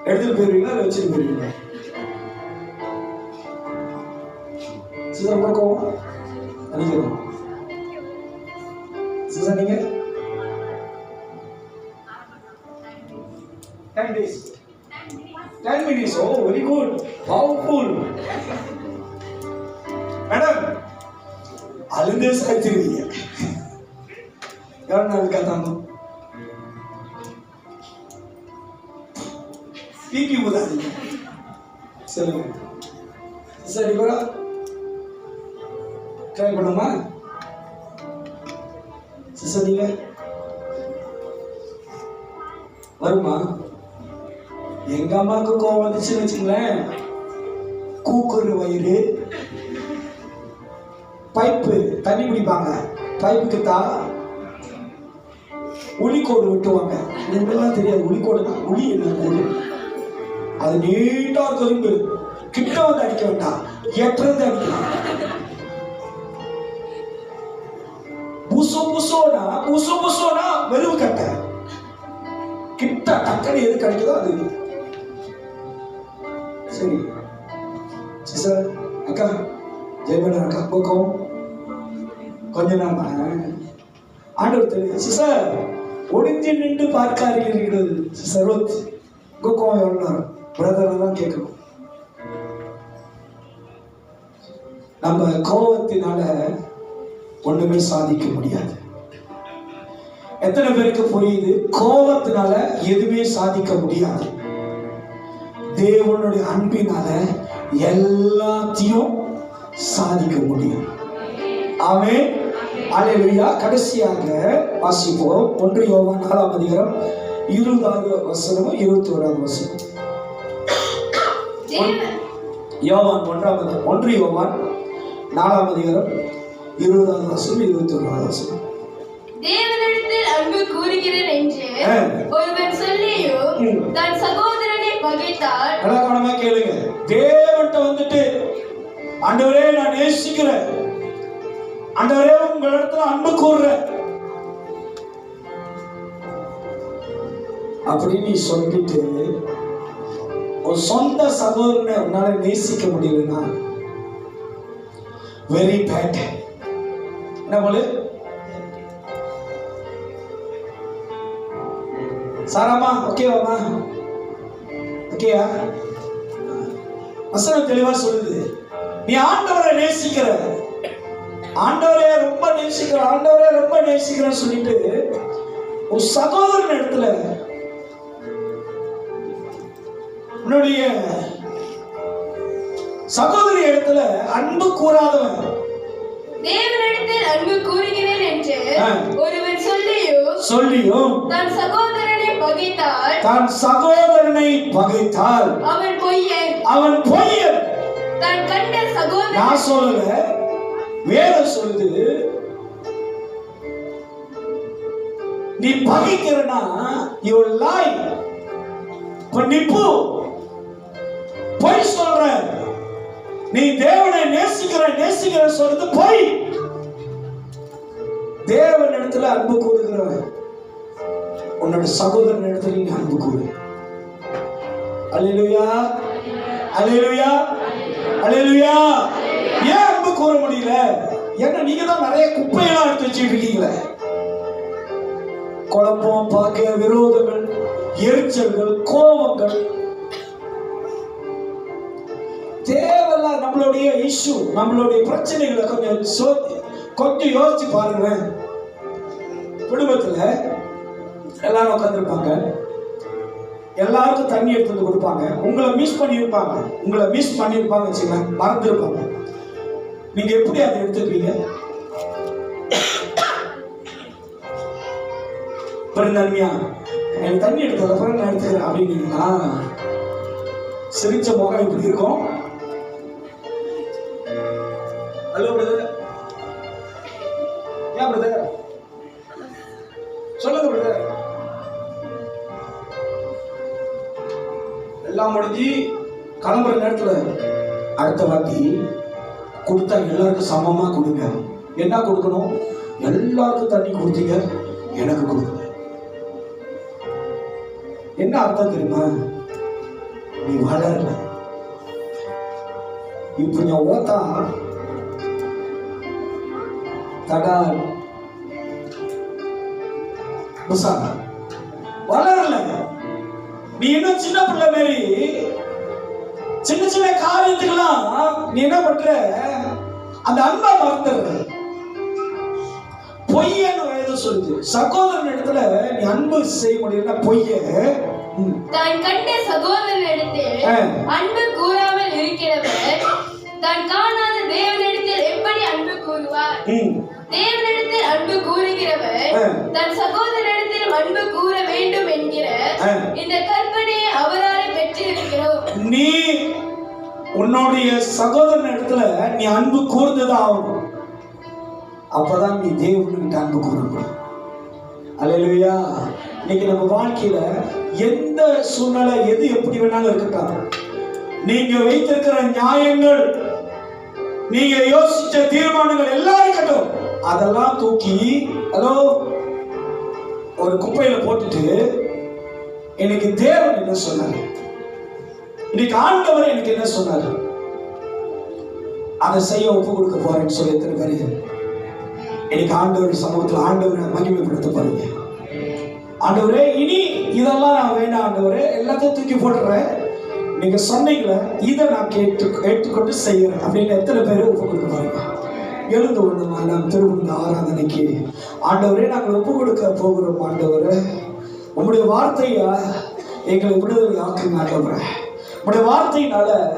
எடுத்துட்டு போயிருவீங்களா, இல்லை வச்சுட்டு போயிருவீங்களா? சிஸ்டர் கோவம் அடிக்கணும். சிஸ்டர் நீங்க 10 days 10 minutes. Oh, very good, powerful. Madam அழுந்தே சாய்ச்சிருவீங்க. எவ்வளவு நாள் கத்தாங்க பிபி உதாதீங்க. சொல்லுங்க சரி, கூட ட்ரை பண்ணுமா சிஸ்டர்? நீங்க வருமா? எங்க அம்மாவுக்கு கோவம் வந்துச்சுன்னு வச்சுங்களேன், கூக்குற வயிறு, பைப்பு தண்ணி குடிப்பாங்க, பைப்புக்கு உளிக்கோடு வெட்டுவாங்க. இதெல்லாம் தெரியாது. உளிக்கோடு தான். உளி என்ன கோடு? அது நீட்டா திரும்பு கிட்ட வந்து அடிக்க வேண்டாம், எட்டுறது அடிக்கலாம். புசோனா வெறுவு கட்ட கிட்ட டக்குனு எது கிடைக்குதோ அது. சரி சிஸ்டர், அக்கா ஜெயமேடா அக்கா போக்கம் கொஞ்ச நாள் ஆண்டவர் தெரியும். சிஸ்டர் ஒடிஞ்சு நின்று பார்க்காதீர்கள். சிஸ்டர் கோக்கம் எவ்வளோ பிரதர் தான் கேட்கணும். நம்ம கோபத்தினால ஒண்ணுமே சாதிக்க முடியாது. எத்தனை பேருக்கு புரியுது? கோபத்தினால எதுவுமே சாதிக்க முடியாது. தேவனுடைய அன்பினால எல்லாத்தையும் சாதிக்க முடியும். ஆமென், அல்லேலூயா. கடைசியாக வாசிப்போம் 1 யோவான் 4ஆம் அதிகாரம் 20வது வசனம் 21வது வசனம். யோவான் 1 யோவான் 4ஆம் அதிகாரம் 20வது வசனம் 21வது வசனம். தேவனிடத்தில் அன்பு கூறுகிறேன் என்று ஒருவன் சொல்லியும் தன் சகோதரனை பகைத்தால். நல்லா கவனமா கேளுங்க. தேவன்கிட்ட வந்துட்டு ஆண்டவரே நான் நேசிக்கிறேன், ஆண்டவரே உங்களிடத்துல அன்பு கூறுறேன் அப்படின்னு நீ சொல்லிட்டு ஒரு சொந்த சகோதரனை உன்னால நேசிக்க முடியலன்னா வெரி பேட். என்ன போல சாராமா? ஓகேவாமா? ஓகேயா? வசனம் தெளிவா சொல்லுது. நீ ஆண்டவரை நேசிக்கிற, ஆண்டவரே ரொம்ப நேசிக்கிற, ஆண்டவரே ரொம்ப நேசிக்கிறன்னு சொல்லிட்டு ஒரு சகோதரன் இடத்துல, உன்னுடைய சகோதரி இடத்துல அன்பு கூறாதவன், தேவனிடத்தில் அன்பு கூறுகிறேன் என்று ஒருவன் சொல்லியும் தன் சகோதரனை பகைத்தால் அவன் பொய்யன். தன் கண்ட சகோதரன். நான் சொல்லல, வேதம் சொல்லுது. நீ பகைக்கிறனா you lie. நிப்பு பொய் சொல்ற. நீ தேவனை நேசிக்கிற சொல்றது பொய். தேவன் இடத்துல அன்பு கூறுகிறவன் உன்னோட சகோதரன் இடத்துல நீ அன்பு கூறு. அல்லேலூயா, அல்லேலூயா, அல்லேலூயா. ஏன் அன்பு கூற முடியல? ஏன்னா நீங்க தான் நிறைய குப்பையெல்லாம் எடுத்து வச்சுட்டு இருக்கீங்களே. குழப்பம், பாக்க விரோதங்கள், எரிச்சல்கள், கோபங்கள், தேவையில்ல. நம்மளுடைய இஷ்யூ, நம்மளுடைய பிரச்சனைகளை கொஞ்சம் யோசிச்சு பாருங்க. குடும்பத்துல எல்லாரும் உட்காந்துருப்பாங்க, எல்லாருக்கும் தண்ணி எடுத்து வந்து கொடுப்பாங்க. உங்களை மிஸ் பண்ணியிருப்பாங்க வச்சுங்க, மறந்துருப்பாங்க. நீங்க எப்படி அதை எடுத்துப்பீங்க? நன்மையா எனக்கு தண்ணி எடுத்தத நான் எடுத்துக்கிறேன் அப்படின்னீங்களா? சிரிச்ச முகம் எப்படி இருக்கும்? ஹலோ பிரதர், ஏன் பிரதர் சொல்லுங்க பிரதர். எல்லாம் முடிஞ்சு கிளம்புற நேரத்துல அடுத்த வாட்டி கொடுத்தா எல்லாருக்கும் சமமா கொடுங்க. என்ன கொடுக்கணும்? எல்லாருக்கும் தண்ணி கொடுத்தீங்க, எனக்கு கொடுங்க. என்ன அர்த்தம் தெரியுமா? நீ வளரல. இப்ப நான் ஓத்தா தடால் புசாங்க வளரல. நீ இன்னும் சின்ன பிள்ளை மாரி சின்ன சின்ன காரியத்துக்கெல்லாம் நீ என்ன பண்ற, அந்த அன்பை மறந்துடுற. பொய்யன்னு வேதம் சொல்லுது. சகோதரன் இடத்துல நீ அன்பு செய்ய முடியும்னா பொய்ய. தான் கண்ட சகோதரனிடத்தில் அன்பு கூறாமல் இருக்கிறவர் தான் காணாத தேவனிடத்தில் எப்படி அன்பு கூறுவார்? தேவனிடத்தில் அன்பு கூறுகிறவர் தன் சகோதரனிடத்தில் அன்பு கூற வேண்டும் என்கிற இந்த கற்பனையை அவராலே பெற்றிருக்கிறோம். நீ உன்னுடைய சகோதரன் இடத்துல நீ அன்பு கூர்ந்துதான் ஆகணும். அப்பதான் நீ தேவனுக்கு அன்பு கூறணும். அல்லேலூயா. இன்னைக்கு நம்ம வாழ்க்கையில எந்த சூழ்நிலை எது எப்படி வேணாலும் இருக்கட்டும், நீங்க வைத்திருக்கிற நியாயங்கள், நீங்க யோசிச்ச தீர்மானங்கள் எல்லாம் இருக்கட்டும், அதெல்லாம் தூக்கி ஹலோ ஒரு குப்பையில போட்டுட்டு எனக்கு தேவன் என்ன சொன்னாரு, இன்னைக்கு ஆண்டவர் எனக்கு என்ன சொன்னாரு, அதை செய்ய ஒப்பு கொடுக்க போறேன்னு சொல்லி எத்தனை பேரு எனக்கு ஆண்டவர் சமூகத்தில் ஆண்டவரை மகிமைப்படுத்த பாருங்க. ஆண்டவரே இனி இதெல்லாம் நான் வேண்டாம் ஆண்டவரே, எல்லாத்தையும் தூக்கி போட்டுறேன், நீங்க சொன்னீங்களே இதை நான் கேட்டுக்கொண்டு செய்யறேன் அப்படின்னு எத்தனை பேர் ஒப்பு கொடுக்க பாருங்க. எழுந்து ஒண்ணுமா நாம் திருவிழா ஆராதனைக்கு ஆண்டவரே நாங்கள் ஒப்பு கொடுக்க போகிறோம். ஆண்டவரே உங்களுடைய வார்த்தையா எங்களை விடுதலை ஆக்குங்க. ஆண்டவரே உங்களுடைய வார்த்தையினால